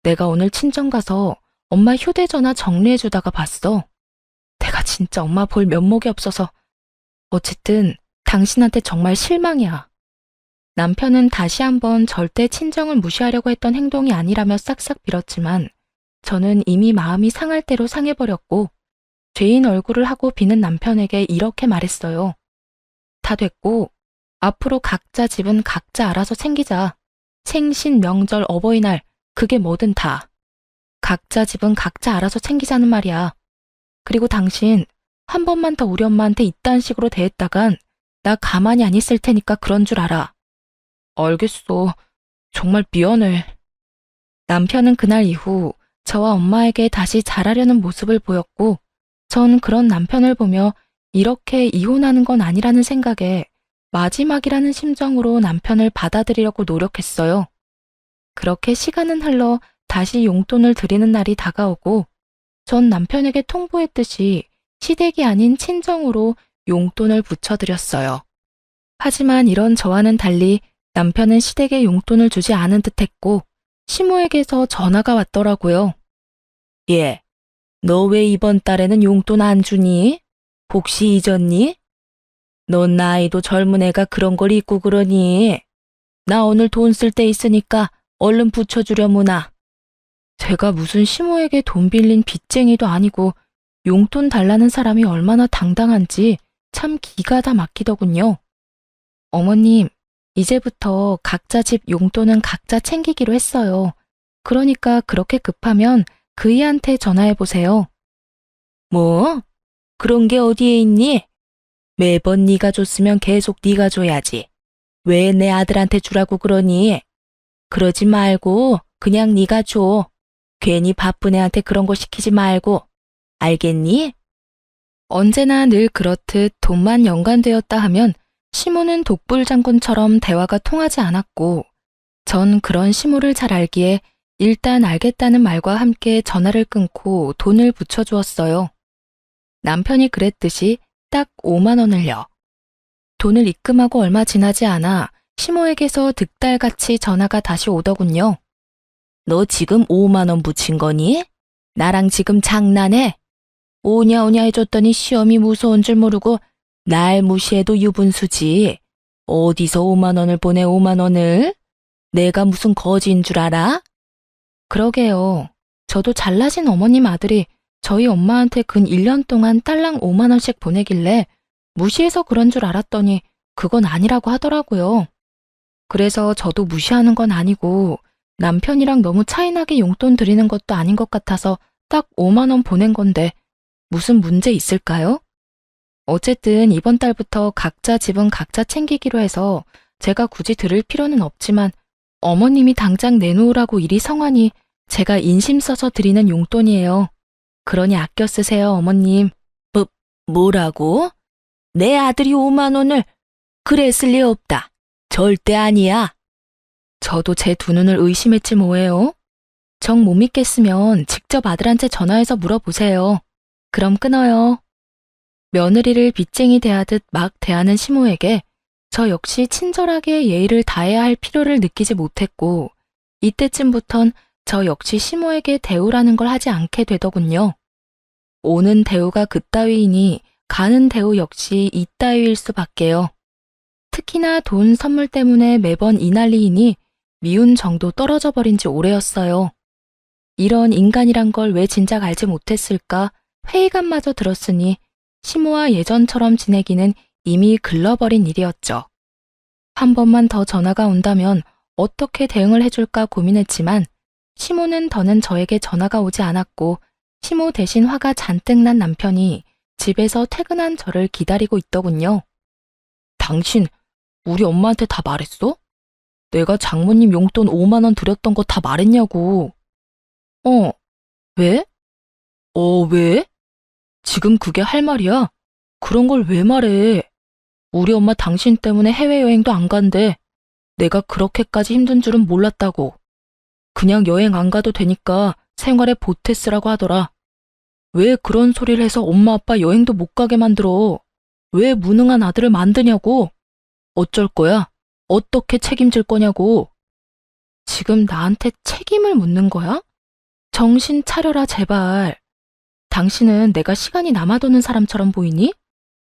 내가 오늘 친정 가서 엄마 휴대전화 정리해주다가 봤어. 내가 진짜 엄마 볼 면목이 없어서. 어쨌든 당신한테 정말 실망이야. 남편은 다시 한번 절대 친정을 무시하려고 했던 행동이 아니라며 싹싹 빌었지만 저는 이미 마음이 상할 대로 상해버렸고 죄인 얼굴을 하고 비는 남편에게 이렇게 말했어요. 다 됐고 앞으로 각자 집은 각자 알아서 챙기자. 생신, 명절, 어버이날 그게 뭐든 다. 각자 집은 각자 알아서 챙기자는 말이야. 그리고 당신 한 번만 더 우리 엄마한테 이딴 식으로 대했다간 나 가만히 안 있을 테니까 그런 줄 알아. 알겠어. 정말 미안해. 남편은 그날 이후 저와 엄마에게 다시 잘하려는 모습을 보였고 전 그런 남편을 보며 이렇게 이혼하는 건 아니라는 생각에 마지막이라는 심정으로 남편을 받아들이려고 노력했어요. 그렇게 시간은 흘러 다시 용돈을 드리는 날이 다가오고 전 남편에게 통보했듯이 시댁이 아닌 친정으로 용돈을 붙여드렸어요. 하지만 이런 저와는 달리 남편은 시댁에 용돈을 주지 않은 듯했고 시모에게서 전화가 왔더라고요. 예, 너 왜 이번 달에는 용돈 안 주니? 혹시 잊었니? 넌 나이도 젊은 애가 그런 걸 잊고 그러니? 나 오늘 돈 쓸 때 있으니까 얼른 붙여주려무나. 제가 무슨 시모에게 돈 빌린 빚쟁이도 아니고 용돈 달라는 사람이 얼마나 당당한지 참 기가 다 막히더군요. 어머님, 이제부터 각자 집 용돈은 각자 챙기기로 했어요. 그러니까 그렇게 급하면 그이한테 전화해보세요. 뭐? 그런 게 어디에 있니? 매번 네가 줬으면 계속 네가 줘야지. 왜 내 아들한테 주라고 그러니? 그러지 말고 그냥 네가 줘. 괜히 바쁜 애한테 그런 거 시키지 말고. 알겠니? 언제나 늘 그렇듯 돈만 연관되었다 하면 시모는 독불장군처럼 대화가 통하지 않았고 전 그런 시모를 잘 알기에 일단 알겠다는 말과 함께 전화를 끊고 돈을 붙여주었어요. 남편이 그랬듯이 딱 5만 원을요. 돈을 입금하고 얼마 지나지 않아 시모에게서 득달같이 전화가 다시 오더군요. 너 지금 5만 원 붙인 거니? 나랑 지금 장난해? 오냐 오냐 해줬더니 시험이 무서운 줄 모르고 날 무시해도 유분수지. 어디서 5만 원을 보내 5만 원을? 내가 무슨 거지인 줄 알아? 그러게요. 저도 잘나신 어머님 아들이 저희 엄마한테 근 1년 동안 딸랑 5만 원씩 보내길래 무시해서 그런 줄 알았더니 그건 아니라고 하더라고요. 그래서 저도 무시하는 건 아니고 남편이랑 너무 차이나게 용돈 드리는 것도 아닌 것 같아서 딱 5만 원 보낸 건데 무슨 문제 있을까요? 어쨌든 이번 달부터 각자 집은 각자 챙기기로 해서 제가 굳이 드릴 필요는 없지만 어머님이 당장 내놓으라고 일이 성하니 제가 인심 써서 드리는 용돈이에요. 그러니 아껴 쓰세요, 어머님. 뭐라고? 내 아들이 5만 원을? 그랬을 리 없다. 절대 아니야. 저도 제 두 눈을 의심했지 뭐예요. 정 못 믿겠으면 직접 아들한테 전화해서 물어보세요. 그럼 끊어요. 며느리를 빚쟁이 대하듯 막 대하는 시모에게 저 역시 친절하게 예의를 다해야 할 필요를 느끼지 못했고 이때쯤부턴 저 역시 시모에게 대우라는 걸 하지 않게 되더군요. 오는 대우가 그따위이니 가는 대우 역시 이따위일 수밖에요. 특히나 돈 선물 때문에 매번 이 난리이니 미운 정도 떨어져 버린 지 오래였어요. 이런 인간이란 걸 왜 진작 알지 못했을까 회의감마저 들었으니 시모와 예전처럼 지내기는 이미 글러버린 일이었죠. 한 번만 더 전화가 온다면 어떻게 대응을 해줄까 고민했지만 시모는 더는 저에게 전화가 오지 않았고 시모 대신 화가 잔뜩 난 남편이 집에서 퇴근한 저를 기다리고 있더군요. 당신 우리 엄마한테 다 말했어? 내가 장모님 용돈 5만 원 드렸던 거 다 말했냐고. 왜? 왜? 지금 그게 할 말이야? 그런 걸 왜 말해? 우리 엄마 당신 때문에 해외여행도 안 간대. 내가 그렇게까지 힘든 줄은 몰랐다고. 그냥 여행 안 가도 되니까 생활에 보태 쓰라고 하더라. 왜 그런 소리를 해서 엄마 아빠 여행도 못 가게 만들어? 왜 무능한 아들을 만드냐고? 어쩔 거야? 어떻게 책임질 거냐고? 지금 나한테 책임을 묻는 거야? 정신 차려라 제발. 당신은 내가 시간이 남아도는 사람처럼 보이니?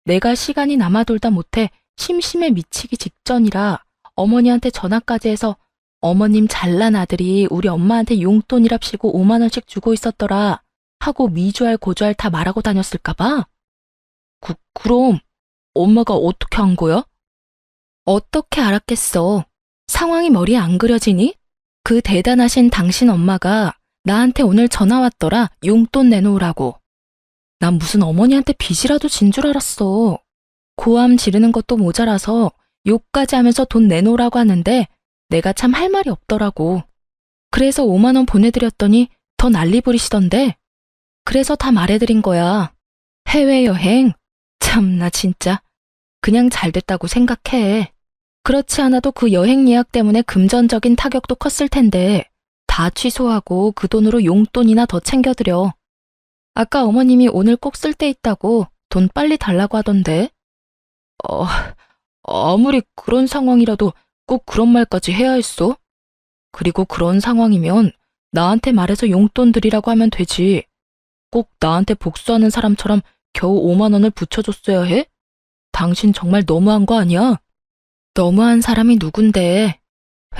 내가 시간이 남아돌다 못해 심심해 미치기 직전이라 어머니한테 전화까지 해서 어머님 잘난 아들이 우리 엄마한테 용돈이랍시고 5만 원씩 주고 있었더라 하고 미주알 고주알 다 말하고 다녔을까봐? 그럼 엄마가 어떻게 한 거야? 어떻게 알았겠어. 상황이 머리에 안 그려지니? 그 대단하신 당신 엄마가 나한테 오늘 전화 왔더라. 용돈 내놓으라고. 난 무슨 어머니한테 빚이라도 진 줄 알았어. 고함 지르는 것도 모자라서 욕까지 하면서 돈 내놓으라고 하는데 내가 참 할 말이 없더라고. 그래서 5만 원 보내드렸더니 더 난리 부리시던데. 그래서 다 말해드린 거야. 해외여행? 참나 진짜. 그냥 잘 됐다고 생각해. 그렇지 않아도 그 여행 예약 때문에 금전적인 타격도 컸을 텐데 다 취소하고 그 돈으로 용돈이나 더 챙겨드려. 아까 어머님이 오늘 꼭 쓸 데 있다고 돈 빨리 달라고 하던데. 어, 아무리 그런 상황이라도 꼭 그런 말까지 해야 했어? 그리고 그런 상황이면 나한테 말해서 용돈 드리라고 하면 되지. 꼭 나한테 복수하는 사람처럼 겨우 5만 원을 붙여줬어야 해? 당신 정말 너무한 거 아니야? 너무한 사람이 누군데.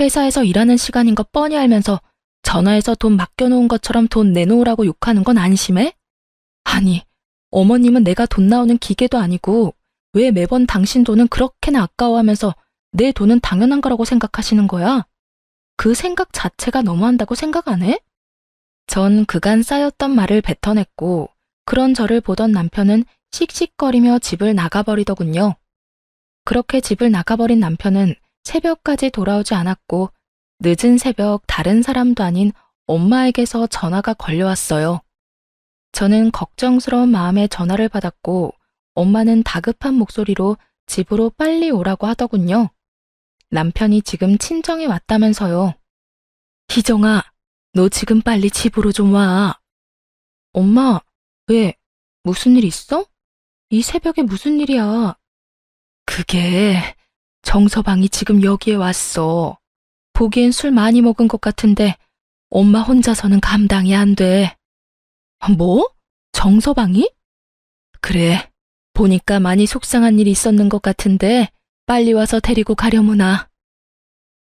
회사에서 일하는 시간인 거 뻔히 알면서 전화해서 돈 맡겨놓은 것처럼 돈 내놓으라고 욕하는 건 안심해? 아니, 어머님은 내가 돈 나오는 기계도 아니고 왜 매번 당신 돈은 그렇게나 아까워하면서 내 돈은 당연한 거라고 생각하시는 거야? 그 생각 자체가 너무한다고 생각 안 해? 전 그간 쌓였던 말을 뱉어냈고 그런 저를 보던 남편은 씩씩거리며 집을 나가버리더군요. 그렇게 집을 나가버린 남편은 새벽까지 돌아오지 않았고 늦은 새벽 다른 사람도 아닌 엄마에게서 전화가 걸려왔어요. 저는 걱정스러운 마음에 전화를 받았고 엄마는 다급한 목소리로 집으로 빨리 오라고 하더군요. 남편이 지금 친정에 왔다면서요. 희정아, 너 지금 빨리 집으로 좀 와. 엄마, 왜? 무슨 일 있어? 이 새벽에 무슨 일이야? 그게 정서방이 지금 여기에 왔어. 보기엔 술 많이 먹은 것 같은데 엄마 혼자서는 감당이 안 돼. 뭐? 정서방이? 그래, 보니까 많이 속상한 일이 있었는 것 같은데 빨리 와서 데리고 가려무나.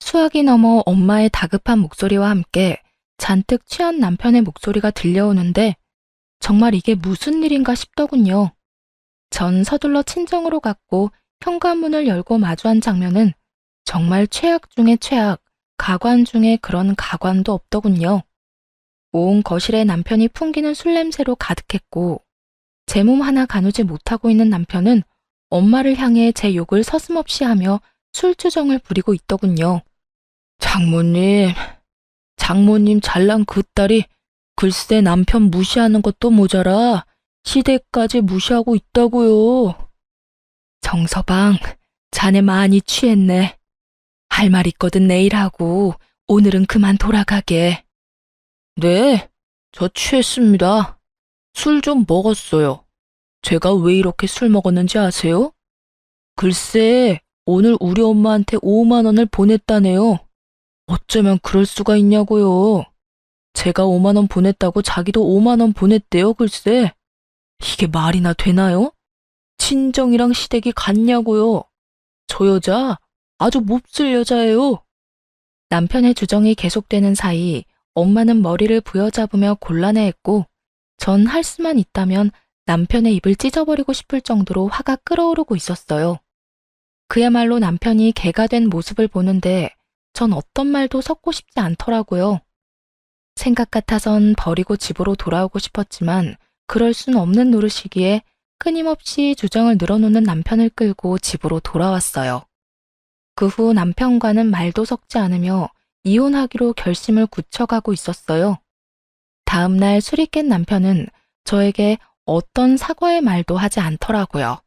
수학이 넘어 엄마의 다급한 목소리와 함께 잔뜩 취한 남편의 목소리가 들려오는데 정말 이게 무슨 일인가 싶더군요. 전 서둘러 친정으로 갔고 현관문을 열고 마주한 장면은 정말 최악 중의 최악, 가관 중에 그런 가관도 없더군요. 온 거실에 남편이 풍기는 술 냄새로 가득했고 제 몸 하나 가누지 못하고 있는 남편은 엄마를 향해 제 욕을 서슴없이 하며 술주정을 부리고 있더군요. 장모님 잘난 그 딸이 글쎄 남편 무시하는 것도 모자라 시댁까지 무시하고 있다고요. 정서방, 자네 많이 취했네. 할 말 있거든 내일 하고 오늘은 그만 돌아가게. 네, 저 취했습니다. 술 좀 먹었어요. 제가 왜 이렇게 술 먹었는지 아세요? 글쎄, 오늘 우리 엄마한테 5만 원을 보냈다네요. 어쩌면 그럴 수가 있냐고요. 제가 5만 원 보냈다고 자기도 5만 원 보냈대요, 글쎄. 이게 말이나 되나요? 친정이랑 시댁이 같냐고요. 저 여자 아주 몹쓸 여자예요. 남편의 주정이 계속되는 사이 엄마는 머리를 부여잡으며 곤란해했고 전 할 수만 있다면 남편의 입을 찢어버리고 싶을 정도로 화가 끓어오르고 있었어요. 그야말로 남편이 개가 된 모습을 보는데 전 어떤 말도 섞고 싶지 않더라고요. 생각 같아선 버리고 집으로 돌아오고 싶었지만 그럴 순 없는 노릇이기에 끊임없이 주정을 늘어놓는 남편을 끌고 집으로 돌아왔어요. 그 후 남편과는 말도 섞지 않으며 이혼하기로 결심을 굳혀가고 있었어요. 다음 날 술이 깬 남편은 저에게 어떤 사과의 말도 하지 않더라고요.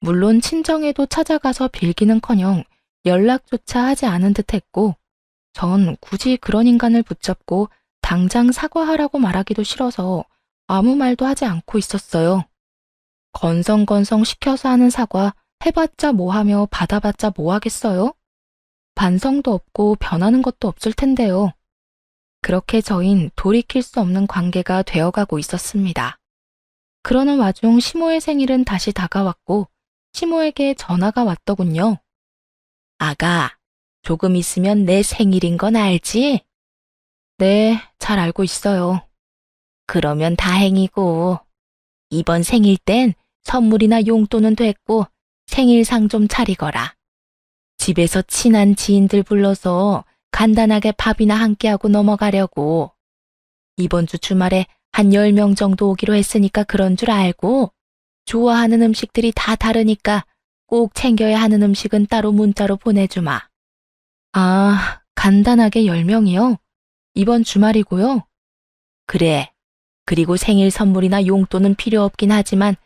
물론 친정에도 찾아가서 빌기는커녕 연락조차 하지 않은 듯 했고 전 굳이 그런 인간을 붙잡고 당장 사과하라고 말하기도 싫어서 아무 말도 하지 않고 있었어요. 건성건성 시켜서 하는 사과 해봤자 뭐하며 받아봤자 뭐하겠어요? 반성도 없고 변하는 것도 없을 텐데요. 그렇게 저흰 돌이킬 수 없는 관계가 되어가고 있었습니다. 그러는 와중 시모의 생일은 다시 다가왔고 시모에게 전화가 왔더군요. 아가, 조금 있으면 내 생일인 건 알지? 네, 잘 알고 있어요. 그러면 다행이고, 이번 생일 땐 선물이나 용돈은 됐고 생일상 좀 차리거라. 집에서 친한 지인들 불러서 간단하게 밥이나 함께하고 넘어가려고. 이번 주 주말에 한 10명 정도 오기로 했으니까 그런 줄 알고 좋아하는 음식들이 다 다르니까 꼭 챙겨야 하는 음식은 따로 문자로 보내주마. 아, 간단하게 10명이요? 이번 주말이고요? 그래. 그리고 생일 선물이나 용돈은 필요 없긴 하지만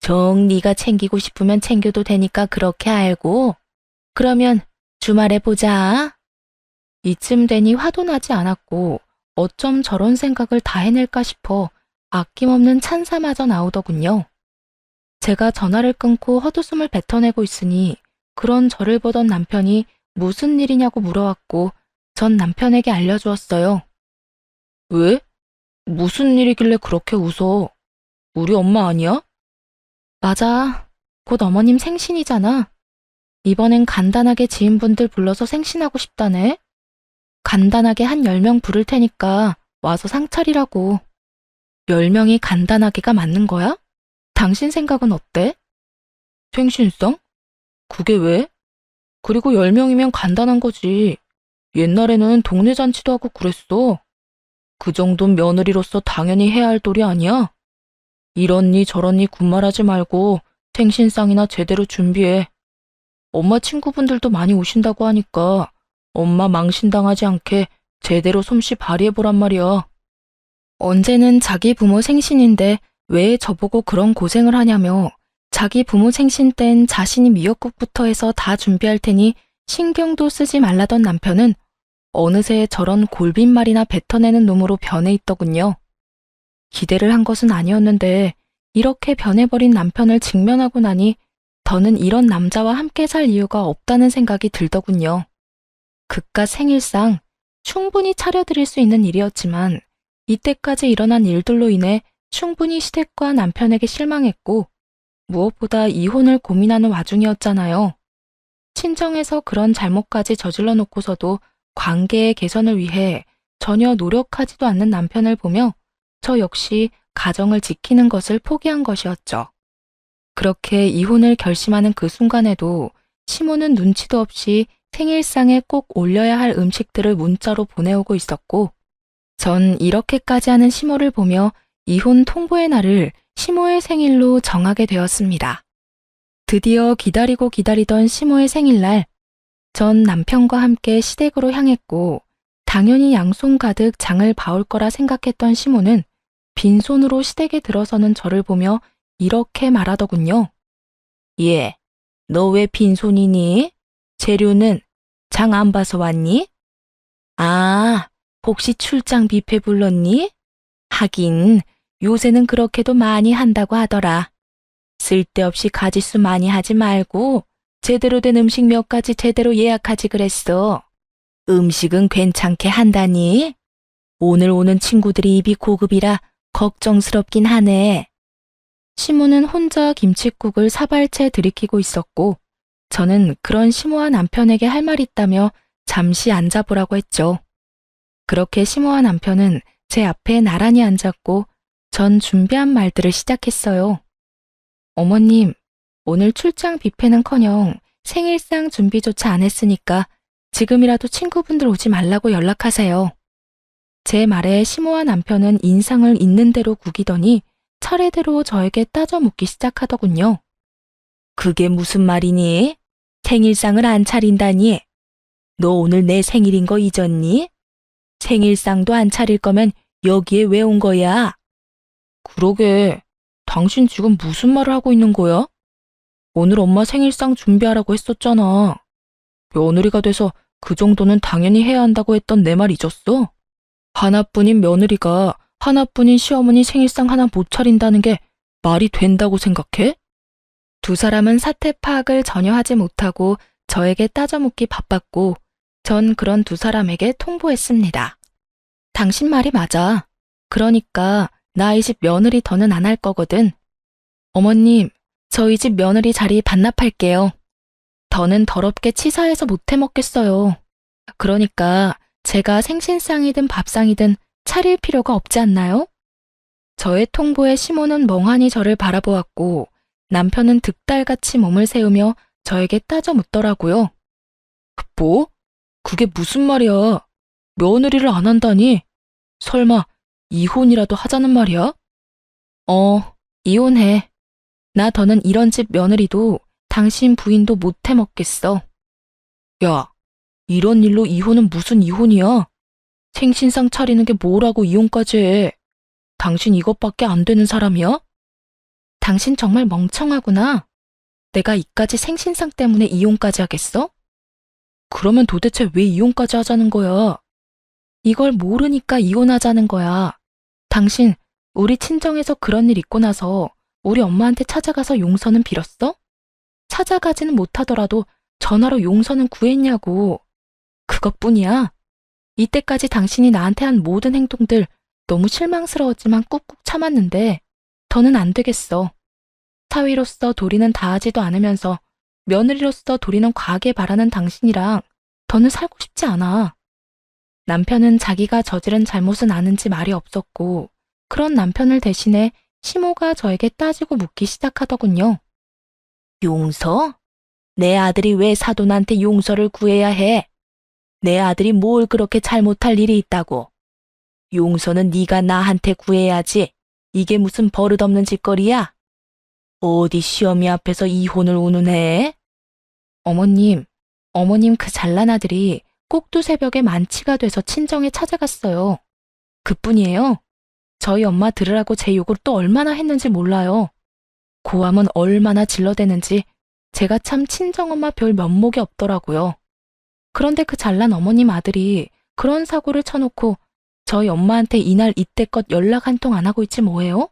정 네가 챙기고 싶으면 챙겨도 되니까 그렇게 알고. 그러면 주말에 보자. 이쯤 되니 화도 나지 않았고 어쩜 저런 생각을 다 해낼까 싶어 아낌없는 찬사마저 나오더군요. 제가 전화를 끊고 헛웃음을 뱉어내고 있으니 그런 저를 보던 남편이 무슨 일이냐고 물어왔고 전 남편에게 알려주었어요. 왜? 무슨 일이길래 그렇게 웃어? 우리 엄마 아니야? 맞아. 곧 어머님 생신이잖아. 이번엔 간단하게 지인분들 불러서 생신하고 싶다네. 간단하게 한 10명 부를 테니까 와서 상 차리라고. 10명이 간단하게가 맞는 거야? 당신 생각은 어때? 생신상? 그게 왜? 그리고 10명이면 간단한 거지. 옛날에는 동네 잔치도 하고 그랬어. 그 정도는 며느리로서 당연히 해야 할 도리 아니야? 이러니 저러니 군말하지 말고 생신상이나 제대로 준비해. 엄마 친구분들도 많이 오신다고 하니까 엄마 망신당하지 않게 제대로 솜씨 발휘해보란 말이야. 언제는 자기 부모 생신인데 왜 저보고 그런 고생을 하냐며 자기 부모 생신 땐 자신이 미역국부터 해서 다 준비할 테니 신경도 쓰지 말라던 남편은 어느새 저런 골빈말이나 뱉어내는 놈으로 변해 있더군요. 기대를 한 것은 아니었는데 이렇게 변해버린 남편을 직면하고 나니 더는 이런 남자와 함께 살 이유가 없다는 생각이 들더군요. 그깟 생일상 충분히 차려드릴 수 있는 일이었지만 이때까지 일어난 일들로 인해 충분히 시댁과 남편에게 실망했고 무엇보다 이혼을 고민하는 와중이었잖아요. 친정에서 그런 잘못까지 저질러 놓고서도 관계의 개선을 위해 전혀 노력하지도 않는 남편을 보며 저 역시 가정을 지키는 것을 포기한 것이었죠. 그렇게 이혼을 결심하는 그 순간에도 시모는 눈치도 없이 생일상에 꼭 올려야 할 음식들을 문자로 보내오고 있었고 전 이렇게까지 하는 시모를 보며 이혼 통보의 날을 시모의 생일로 정하게 되었습니다. 드디어 기다리고 기다리던 시모의 생일날, 전 남편과 함께 시댁으로 향했고 당연히 양손 가득 장을 봐올 거라 생각했던 시모는 빈손으로 시댁에 들어서는 저를 보며 이렇게 말하더군요. 예, 너 왜 빈손이니? 재료는 장 안 봐서 왔니? 아, 혹시 출장 뷔페 불렀니? 하긴 요새는 그렇게도 많이 한다고 하더라. 쓸데없이 가짓수 많이 하지 말고 제대로 된 음식 몇 가지 제대로 예약하지 그랬어. 음식은 괜찮게 한다니? 오늘 오는 친구들이 입이 고급이라 걱정스럽긴 하네. 시모는 혼자 김칫국을 사발채 들이키고 있었고 저는 그런 시모와 남편에게 할 말 있다며 잠시 앉아보라고 했죠. 그렇게 시모와 남편은 제 앞에 나란히 앉았고 전 준비한 말들을 시작했어요. 어머님, 오늘 출장 뷔페는커녕 생일상 준비조차 안 했으니까 지금이라도 친구분들 오지 말라고 연락하세요. 제 말에 시모와 남편은 인상을 있는 대로 구기더니 차례대로 저에게 따져 묻기 시작하더군요. 그게 무슨 말이니? 생일상을 안 차린다니? 너 오늘 내 생일인 거 잊었니? 생일상도 안 차릴 거면 여기에 왜 온 거야? 그러게, 당신 지금 무슨 말을 하고 있는 거야? 오늘 엄마 생일상 준비하라고 했었잖아. 며느리가 돼서 그 정도는 당연히 해야 한다고 했던 내 말 잊었어? 하나뿐인 며느리가 하나뿐인 시어머니 생일상 하나 못 차린다는 게 말이 된다고 생각해? 두 사람은 사태 파악을 전혀 하지 못하고 저에게 따져묻기 바빴고 전 그런 두 사람에게 통보했습니다. 당신 말이 맞아. 그러니까 나 이 집 며느리 더는 안 할 거거든. 어머님, 저희 집 며느리 자리 반납할게요. 더는 더럽게 치사해서 못 해먹겠어요. 그러니까 제가 생신상이든 밥상이든 차릴 필요가 없지 않나요? 저의 통보에 시모는 멍하니 저를 바라보았고 남편은 득달같이 몸을 세우며 저에게 따져 묻더라고요. 뭐? 그게 무슨 말이야? 며느리를 안 한다니? 설마 이혼이라도 하자는 말이야? 이혼해. 나 더는 이런 집 며느리도 당신 부인도 못 해먹겠어. 야, 이런 일로 이혼은 무슨 이혼이야? 생신상 차리는 게 뭐라고 이혼까지 해? 당신 이것밖에 안 되는 사람이야? 당신 정말 멍청하구나. 내가 이까지 생신상 때문에 이혼까지 하겠어? 그러면 도대체 왜 이혼까지 하자는 거야? 이걸 모르니까 이혼하자는 거야. 당신, 우리 친정에서 그런 일 있고 나서 우리 엄마한테 찾아가서 용서는 빌었어? 찾아가지는 못하더라도 전화로 용서는 구했냐고. 그것뿐이야. 이때까지 당신이 나한테 한 모든 행동들 너무 실망스러웠지만 꾹꾹 참았는데 더는 안 되겠어. 사위로서 도리는 다하지도 않으면서 며느리로서 도리는 과하게 바라는 당신이랑 더는 살고 싶지 않아. 남편은 자기가 저지른 잘못은 아는지 말이 없었고 그런 남편을 대신해 시모가 저에게 따지고 묻기 시작하더군요. 용서? 내 아들이 왜 사돈한테 용서를 구해야 해? 내 아들이 뭘 그렇게 잘못할 일이 있다고? 용서는 네가 나한테 구해야지. 이게 무슨 버릇없는 짓거리야? 어디 시어미 앞에서 이혼을 운운해? 어머님 그 잘난 아들이 꼭두 새벽에 만취가 돼서 친정에 찾아갔어요. 그뿐이에요. 저희 엄마 들으라고 제 욕을 또 얼마나 했는지 몰라요. 고함은 얼마나 질러대는지 제가 참 친정엄마 별 면목이 없더라고요. 그런데 그 잘난 어머님 아들이 그런 사고를 쳐놓고 저희 엄마한테 이날 이때껏 연락 한 통 안 하고 있지 뭐예요?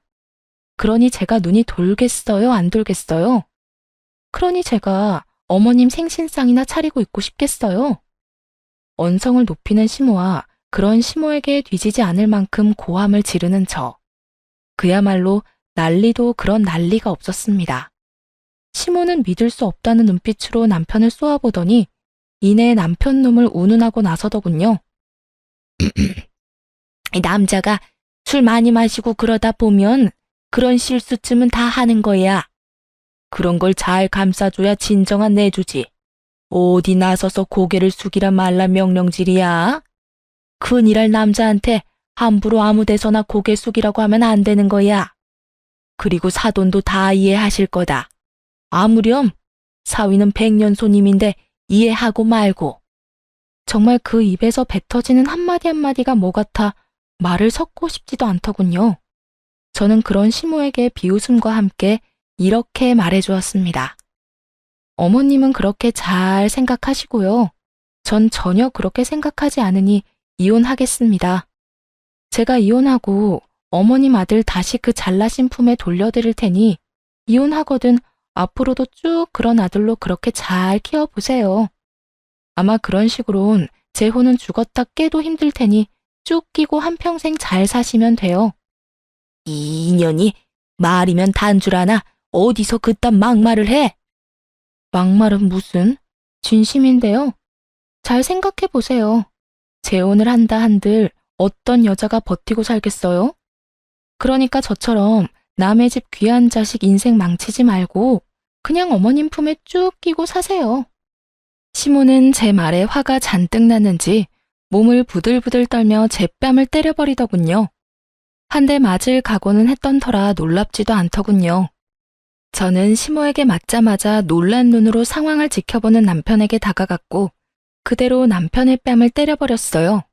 그러니 제가 눈이 돌겠어요? 안 돌겠어요? 그러니 제가 어머님 생신상이나 차리고 있고 싶겠어요? 언성을 높이는 시모와 그런 시모에게 뒤지지 않을 만큼 고함을 지르는 저. 그야말로 난리도 그런 난리가 없었습니다. 시모는 믿을 수 없다는 눈빛으로 남편을 쏘아보더니 이내 남편 놈을 운운하고 나서더군요. 남자가 술 많이 마시고 그러다 보면 그런 실수쯤은 다 하는 거야. 그런 걸 잘 감싸줘야 진정한 내주지. 어디 나서서 고개를 숙이라 말라 명령질이야. 큰일할 남자한테 함부로 아무 데서나 고개 숙이라고 하면 안 되는 거야. 그리고 사돈도 다 이해하실 거다. 아무렴 사위는 백년 손님인데 이해하고 말고. 정말 그 입에서 뱉어지는 한마디 한마디가 뭐 같아 말을 섞고 싶지도 않더군요. 저는 그런 시모에게 비웃음과 함께 이렇게 말해주었습니다. 어머님은 그렇게 잘 생각하시고요. 전 전혀 그렇게 생각하지 않으니 이혼하겠습니다. 제가 이혼하고 어머님 아들 다시 그 잘나신 품에 돌려드릴 테니 이혼하거든 앞으로도 쭉 그런 아들로 그렇게 잘 키워보세요. 아마 그런 식으론 제 혼은 죽었다 깨도 힘들 테니 쭉 끼고 한평생 잘 사시면 돼요. 이 인연이 말이면 단줄 아나 어디서 그딴 막말을 해? 막말은 무슨? 진심인데요. 잘 생각해 보세요. 재혼을 한다 한들 어떤 여자가 버티고 살겠어요? 그러니까 저처럼 남의 집 귀한 자식 인생 망치지 말고 그냥 어머님 품에 쭉 끼고 사세요. 시모는 제 말에 화가 잔뜩 났는지 몸을 부들부들 떨며 제 뺨을 때려버리더군요. 한 대 맞을 각오는 했던 터라 놀랍지도 않더군요. 저는 시모에게 맞자마자 놀란 눈으로 상황을 지켜보는 남편에게 다가갔고 그대로 남편의 뺨을 때려버렸어요.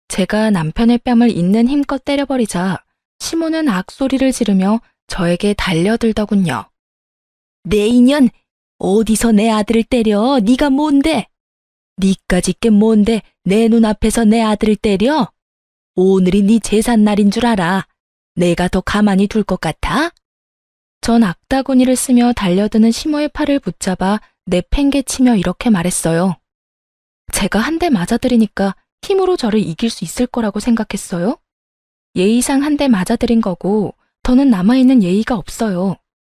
제가 남편의 뺨을 있는 힘껏 때려버리자 시모는 악소리를 지르며 저에게 달려들더군요. 내 인연, 어디서 내 아들을 때려? 네가 뭔데? 니까짓 게 뭔데 내 눈앞에서 내 아들을 때려? 오늘이 네 제삿날인 줄 알아. 내가 더 가만히 둘 것 같아? 전 악다구니를 쓰며 달려드는 시모의 팔을 붙잡아 내팽개치며 이렇게 말했어요. 제가 한 대 맞아들이니까 힘으로 저를 이길 수 있을 거라고 생각했어요? 예의상 한 대 맞아들인 거고 더는 남아있는 예의가 없어요.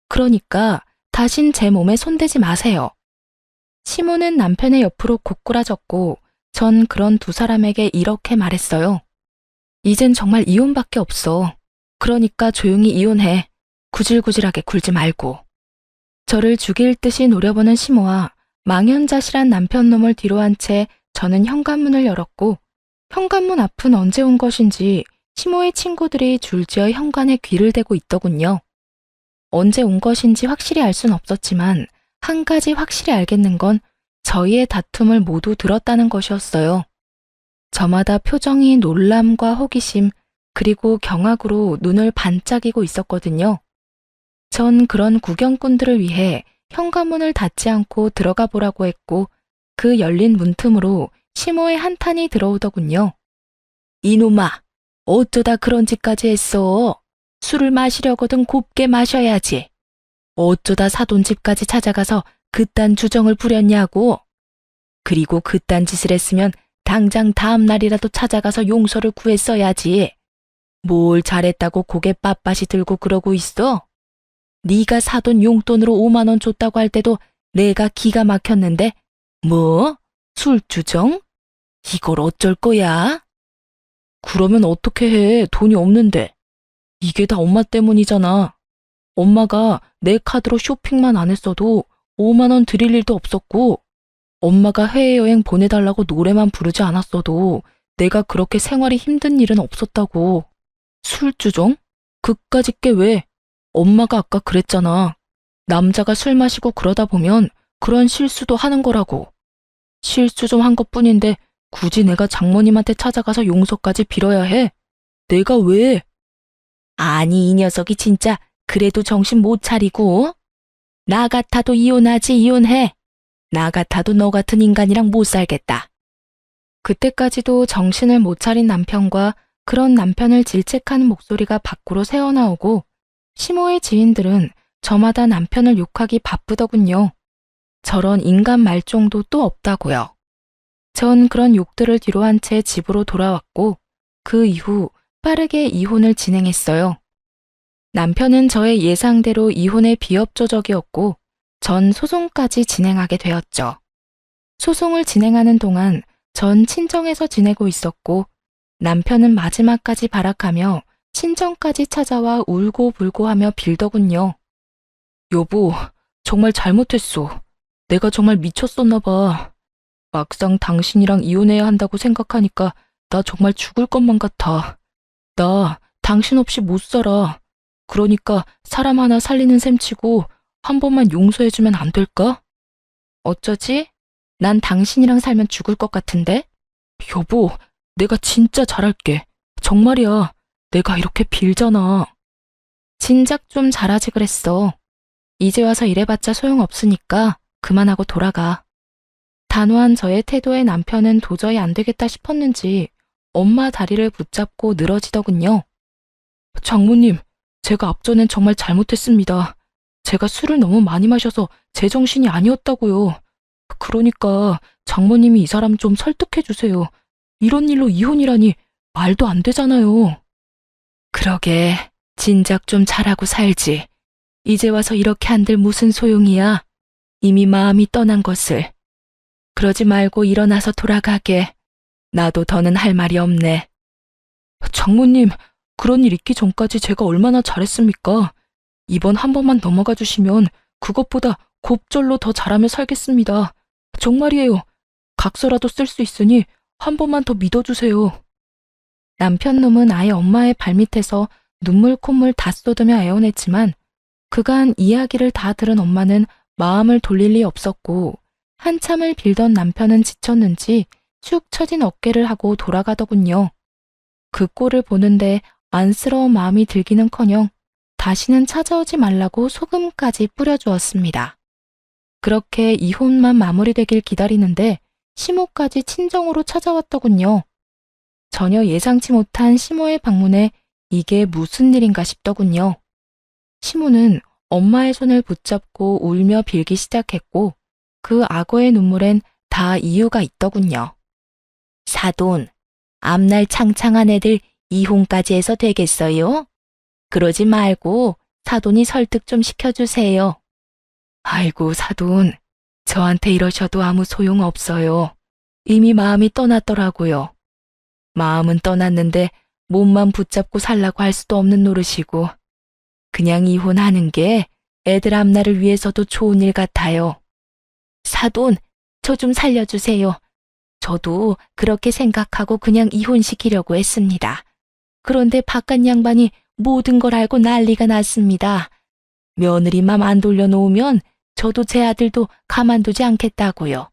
그러니까 다신 제 몸에 손대지 마세요. 시모는 남편의 옆으로 고꾸라졌고 전 그런 두 사람에게 이렇게 말했어요. 이젠 정말 이혼밖에 없어. 그러니까 조용히 이혼해. 구질구질하게 굴지 말고. 저를 죽일 듯이 노려보는 시모와 망연자실한 남편 놈을 뒤로 한 채 저는 현관문을 열었고 현관문 앞은 언제 온 것인지 시모의 친구들이 줄지어 현관에 귀를 대고 있더군요. 언제 온 것인지 확실히 알 순 없었지만 한 가지 확실히 알겠는 건 저희의 다툼을 모두 들었다는 것이었어요. 저마다 표정이 놀람과 호기심 그리고 경악으로 눈을 반짝이고 있었거든요. 전 그런 구경꾼들을 위해 현관문을 닫지 않고 들어가 보라고 했고 그 열린 문틈으로 시모의 한탄이 들어오더군요. 이놈아, 어쩌다 그런 짓까지 했어? 술을 마시려거든 곱게 마셔야지. 어쩌다 사돈 집까지 찾아가서 그딴 주정을 부렸냐고. 그리고 그딴 짓을 했으면 당장 다음 날이라도 찾아가서 용서를 구했어야지. 뭘 잘했다고 고개 빳빳이 들고 그러고 있어? 네가 사돈 용돈으로 5만 원 줬다고 할 때도 내가 기가 막혔는데 뭐? 술주정? 이걸 어쩔 거야? 그러면 어떻게 해? 돈이 없는데. 이게 다 엄마 때문이잖아. 엄마가 내 카드로 쇼핑만 안 했어도 5만 원 드릴 일도 없었고 엄마가 해외여행 보내달라고 노래만 부르지 않았어도 내가 그렇게 생활이 힘든 일은 없었다고. 술주정? 그까짓 게 왜? 엄마가 아까 그랬잖아. 남자가 술 마시고 그러다 보면 그런 실수도 하는 거라고. 실수 좀 한 것뿐인데 굳이 내가 장모님한테 찾아가서 용서까지 빌어야 해? 내가 왜? 아니, 이 녀석이 진짜 그래도 정신 못 차리고. 나 같아도 이혼하지, 이혼해. 나 같아도 너 같은 인간이랑 못 살겠다. 그때까지도 정신을 못 차린 남편과 그런 남편을 질책하는 목소리가 밖으로 새어나오고 시모의 지인들은 저마다 남편을 욕하기 바쁘더군요. 저런 인간 말종도 또 없다고요. 전 그런 욕들을 뒤로한 채 집으로 돌아왔고 그 이후 빠르게 이혼을 진행했어요. 남편은 저의 예상대로 이혼의 비협조적이었고 전 소송까지 진행하게 되었죠. 소송을 진행하는 동안 전 친정에서 지내고 있었고 남편은 마지막까지 발악하며 친정까지 찾아와 울고불고 하며 빌더군요. 여보, 정말 잘못했어. 내가 정말 미쳤었나 봐. 막상 당신이랑 이혼해야 한다고 생각하니까 나 정말 죽을 것만 같아. 나 당신 없이 못 살아. 그러니까 사람 하나 살리는 셈 치고 한 번만 용서해주면 안 될까? 어쩌지? 난 당신이랑 살면 죽을 것 같은데? 여보, 내가 진짜 잘할게. 정말이야. 내가 이렇게 빌잖아. 진작 좀 잘하지 그랬어. 이제 와서 이래봤자 소용없으니까 그만하고 돌아가. 단호한 저의 태도에 남편은 도저히 안 되겠다 싶었는지 엄마 다리를 붙잡고 늘어지더군요. 장모님, 제가 앞전엔 정말 잘못했습니다. 제가 술을 너무 많이 마셔서 제정신이 아니었다고요. 그러니까 장모님이 이 사람 좀 설득해 주세요. 이런 일로 이혼이라니 말도 안 되잖아요. 그러게, 진작 좀 잘하고 살지. 이제 와서 이렇게 한들 무슨 소용이야. 이미 마음이 떠난 것을. 그러지 말고 일어나서 돌아가게. 나도 더는 할 말이 없네. 장모님, 그런 일 있기 전까지 제가 얼마나 잘했습니까? 이번 한 번만 넘어가 주시면 그것보다 곱절로 더 잘하며 살겠습니다. 정말이에요. 각서라도 쓸 수 있으니 한 번만 더 믿어주세요. 남편 놈은 아예 엄마의 발밑에서 눈물 콧물 다 쏟으며 애원했지만 그간 이야기를 다 들은 엄마는 마음을 돌릴 리 없었고 한참을 빌던 남편은 지쳤는지 축 처진 어깨를 하고 돌아가더군요. 그 꼴을 보는데 안쓰러운 마음이 들기는커녕 다시는 찾아오지 말라고 소금까지 뿌려주었습니다. 그렇게 이혼만 마무리되길 기다리는데 시모까지 친정으로 찾아왔더군요. 전혀 예상치 못한 시모의 방문에 이게 무슨 일인가 싶더군요. 시모는 엄마의 손을 붙잡고 울며 빌기 시작했고 그 악어의 눈물엔 다 이유가 있더군요. 사돈, 앞날 창창한 애들 이혼까지 해서 되겠어요? 그러지 말고 사돈이 설득 좀 시켜주세요. 아이고 사돈, 저한테 이러셔도 아무 소용 없어요. 이미 마음이 떠났더라고요. 마음은 떠났는데 몸만 붙잡고 살라고 할 수도 없는 노릇이고 그냥 이혼하는 게 애들 앞날을 위해서도 좋은 일 같아요. 사돈, 저 좀 살려주세요. 저도 그렇게 생각하고 그냥 이혼시키려고 했습니다. 그런데 바깥 양반이 모든 걸 알고 난리가 났습니다. 며느리 맘 안 돌려놓으면 저도 제 아들도 가만두지 않겠다고요.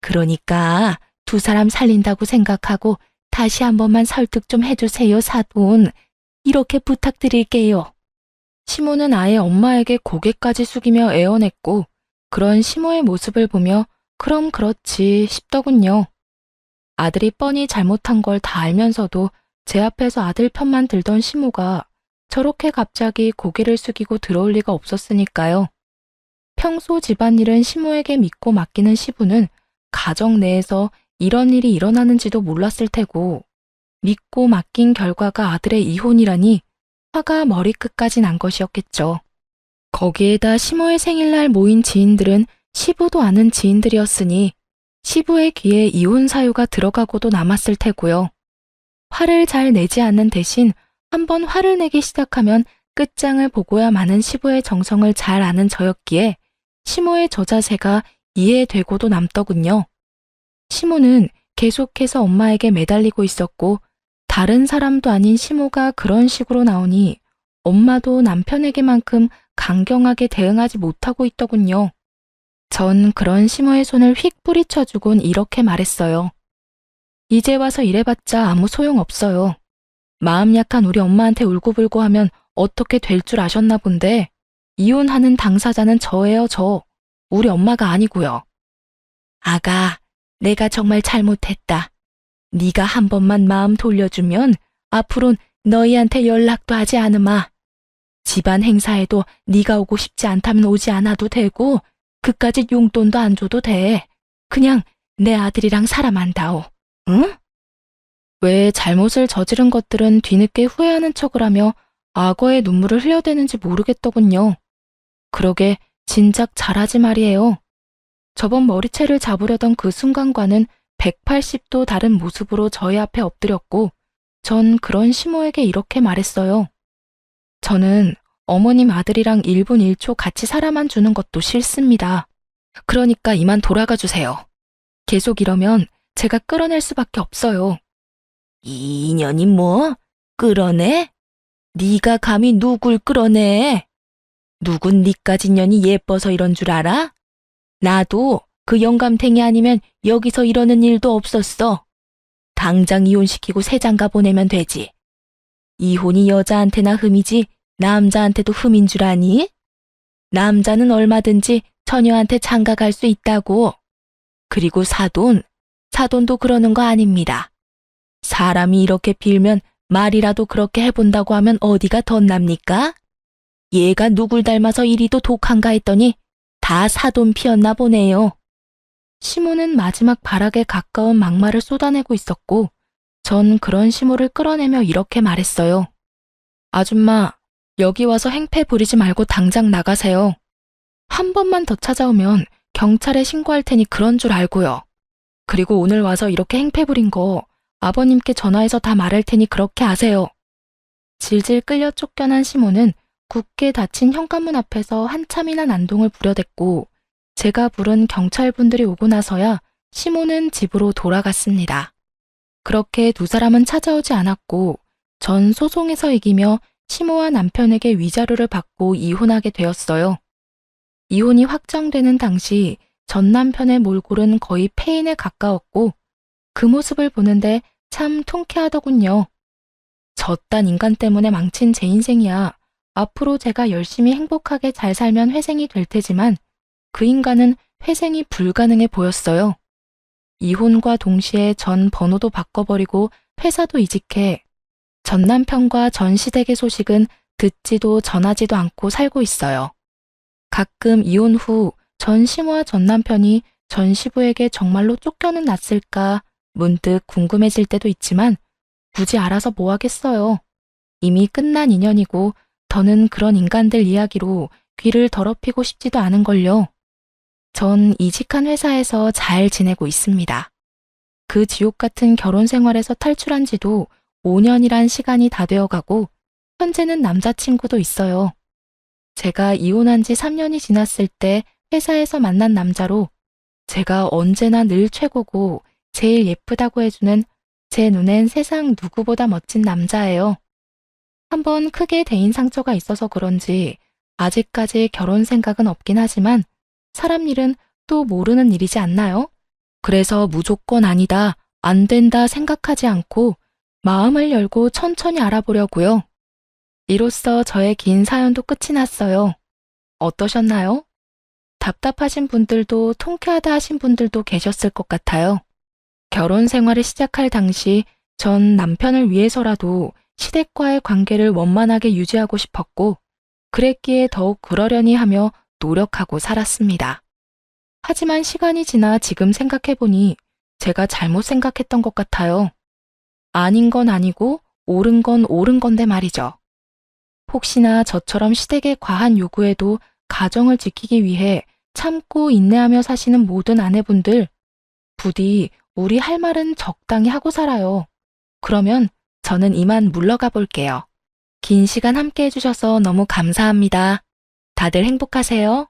그러니까 두 사람 살린다고 생각하고 다시 한 번만 설득 좀 해주세요, 사돈. 이렇게 부탁드릴게요. 시모는 아예 엄마에게 고개까지 숙이며 애원했고 그런 시모의 모습을 보며 그럼 그렇지 싶더군요. 아들이 뻔히 잘못한 걸 다 알면서도 제 앞에서 아들 편만 들던 시모가 저렇게 갑자기 고개를 숙이고 들어올 리가 없었으니까요. 평소 집안일은 시모에게 믿고 맡기는 시부는 가정 내에서 이런 일이 일어나는지도 몰랐을 테고 믿고 맡긴 결과가 아들의 이혼이라니 화가 머리끝까지 난 것이었겠죠. 거기에다 시모의 생일날 모인 지인들은 시부도 아는 지인들이었으니 시부의 귀에 이혼 사유가 들어가고도 남았을 테고요. 화를 잘 내지 않는 대신 한번 화를 내기 시작하면 끝장을 보고야 마는 시부의 정성을 잘 아는 저였기에 시모의 저 자세가 이해되고도 남더군요. 시모는 계속해서 엄마에게 매달리고 있었고 다른 사람도 아닌 시모가 그런 식으로 나오니 엄마도 남편에게만큼 강경하게 대응하지 못하고 있더군요. 전 그런 시모의 손을 휙 뿌리쳐주곤 이렇게 말했어요. 이제 와서 이래봤자 아무 소용없어요. 마음 약한 우리 엄마한테 울고불고 하면 어떻게 될 줄 아셨나 본데 이혼하는 당사자는 저예요, 저. 우리 엄마가 아니고요. 아가, 내가 정말 잘못했다. 네가 한 번만 마음 돌려주면 앞으론 너희한테 연락도 하지 않으마. 집안 행사에도 네가 오고 싶지 않다면 오지 않아도 되고 그까짓 용돈도 안 줘도 돼. 그냥 내 아들이랑 살아만다오. 응? 왜 잘못을 저지른 것들은 뒤늦게 후회하는 척을 하며 악어의 눈물을 흘려대는지 모르겠더군요. 그러게 진작 잘하지 말이에요. 저번 머리채를 잡으려던 그 순간과는 180도 다른 모습으로 저희 앞에 엎드렸고 전 그런 시모에게 이렇게 말했어요. 저는 어머님 아들이랑 1분 1초 같이 살아만 주는 것도 싫습니다. 그러니까 이만 돌아가 주세요. 계속 이러면 제가 끌어낼 수밖에 없어요. 이 인연이 뭐? 끌어내? 네가 감히 누굴 끌어내? 누군 니까지 년이 예뻐서 이런 줄 알아? 나도 그 영감탱이 아니면 여기서 이러는 일도 없었어. 당장 이혼시키고 새 장가 보내면 되지. 이혼이 여자한테나 흠이지 남자한테도 흠인 줄 아니? 남자는 얼마든지 처녀한테 장가 갈 수 있다고. 그리고 사돈도 그러는 거 아닙니다. 사람이 이렇게 빌면 말이라도 그렇게 해본다고 하면 어디가 덧납니까? 얘가 누굴 닮아서 이리도 독한가 했더니 다 사돈 피었나 보네요. 시모는 마지막 발악에 가까운 막말을 쏟아내고 있었고 전 그런 시모를 끌어내며 이렇게 말했어요. 아줌마, 여기 와서 행패 부리지 말고 당장 나가세요. 한 번만 더 찾아오면 경찰에 신고할 테니 그런 줄 알고요. 그리고 오늘 와서 이렇게 행패 부린 거 아버님께 전화해서 다 말할 테니 그렇게 아세요. 질질 끌려 쫓겨난 시모는 굳게 닫힌 현관문 앞에서 한참이나 난동을 부려댔고 제가 부른 경찰분들이 오고 나서야 시모는 집으로 돌아갔습니다. 그렇게 두 사람은 찾아오지 않았고 전 소송에서 이기며 시모와 남편에게 위자료를 받고 이혼하게 되었어요. 이혼이 확정되는 당시 전 남편의 몰골은 거의 폐인에 가까웠고 그 모습을 보는데 참 통쾌하더군요. 저딴 인간 때문에 망친 제 인생이야. 앞으로 제가 열심히 행복하게 잘 살면 회생이 될 테지만 그 인간은 회생이 불가능해 보였어요. 이혼과 동시에 전 번호도 바꿔버리고 회사도 이직해 전 남편과 전 시댁의 소식은 듣지도 전하지도 않고 살고 있어요. 가끔 이혼 후 전 시모와 전 남편이 전 시부에게 정말로 쫓겨는 났을까 문득 궁금해질 때도 있지만 굳이 알아서 뭐 하겠어요. 이미 끝난 인연이고 더는 그런 인간들 이야기로 귀를 더럽히고 싶지도 않은걸요. 전 이직한 회사에서 잘 지내고 있습니다. 그 지옥 같은 결혼 생활에서 탈출한 지도 5년이란 시간이 다 되어가고 현재는 남자친구도 있어요. 제가 이혼한 지 3년이 지났을 때 회사에서 만난 남자로 제가 언제나 늘 최고고 제일 예쁘다고 해주는 제 눈엔 세상 누구보다 멋진 남자예요. 한번 크게 대인 상처가 있어서 그런지 아직까지 결혼 생각은 없긴 하지만 사람 일은 또 모르는 일이지 않나요? 그래서 무조건 아니다, 안 된다 생각하지 않고 마음을 열고 천천히 알아보려고요. 이로써 저의 긴 사연도 끝이 났어요. 어떠셨나요? 답답하신 분들도 통쾌하다 하신 분들도 계셨을 것 같아요. 결혼 생활을 시작할 당시 전 남편을 위해서라도 시댁과의 관계를 원만하게 유지하고 싶었고, 그랬기에 더욱 그러려니 하며 노력하고 살았습니다. 하지만 시간이 지나 지금 생각해보니 제가 잘못 생각했던 것 같아요. 아닌 건 아니고 옳은 건 옳은 건데 말이죠. 혹시나 저처럼 시댁의 과한 요구에도 가정을 지키기 위해 참고 인내하며 사시는 모든 아내분들, 부디 우리 할 말은 적당히 하고 살아요. 그러면 저는 이만 물러가 볼게요. 긴 시간 함께 해주셔서 너무 감사합니다. 다들 행복하세요.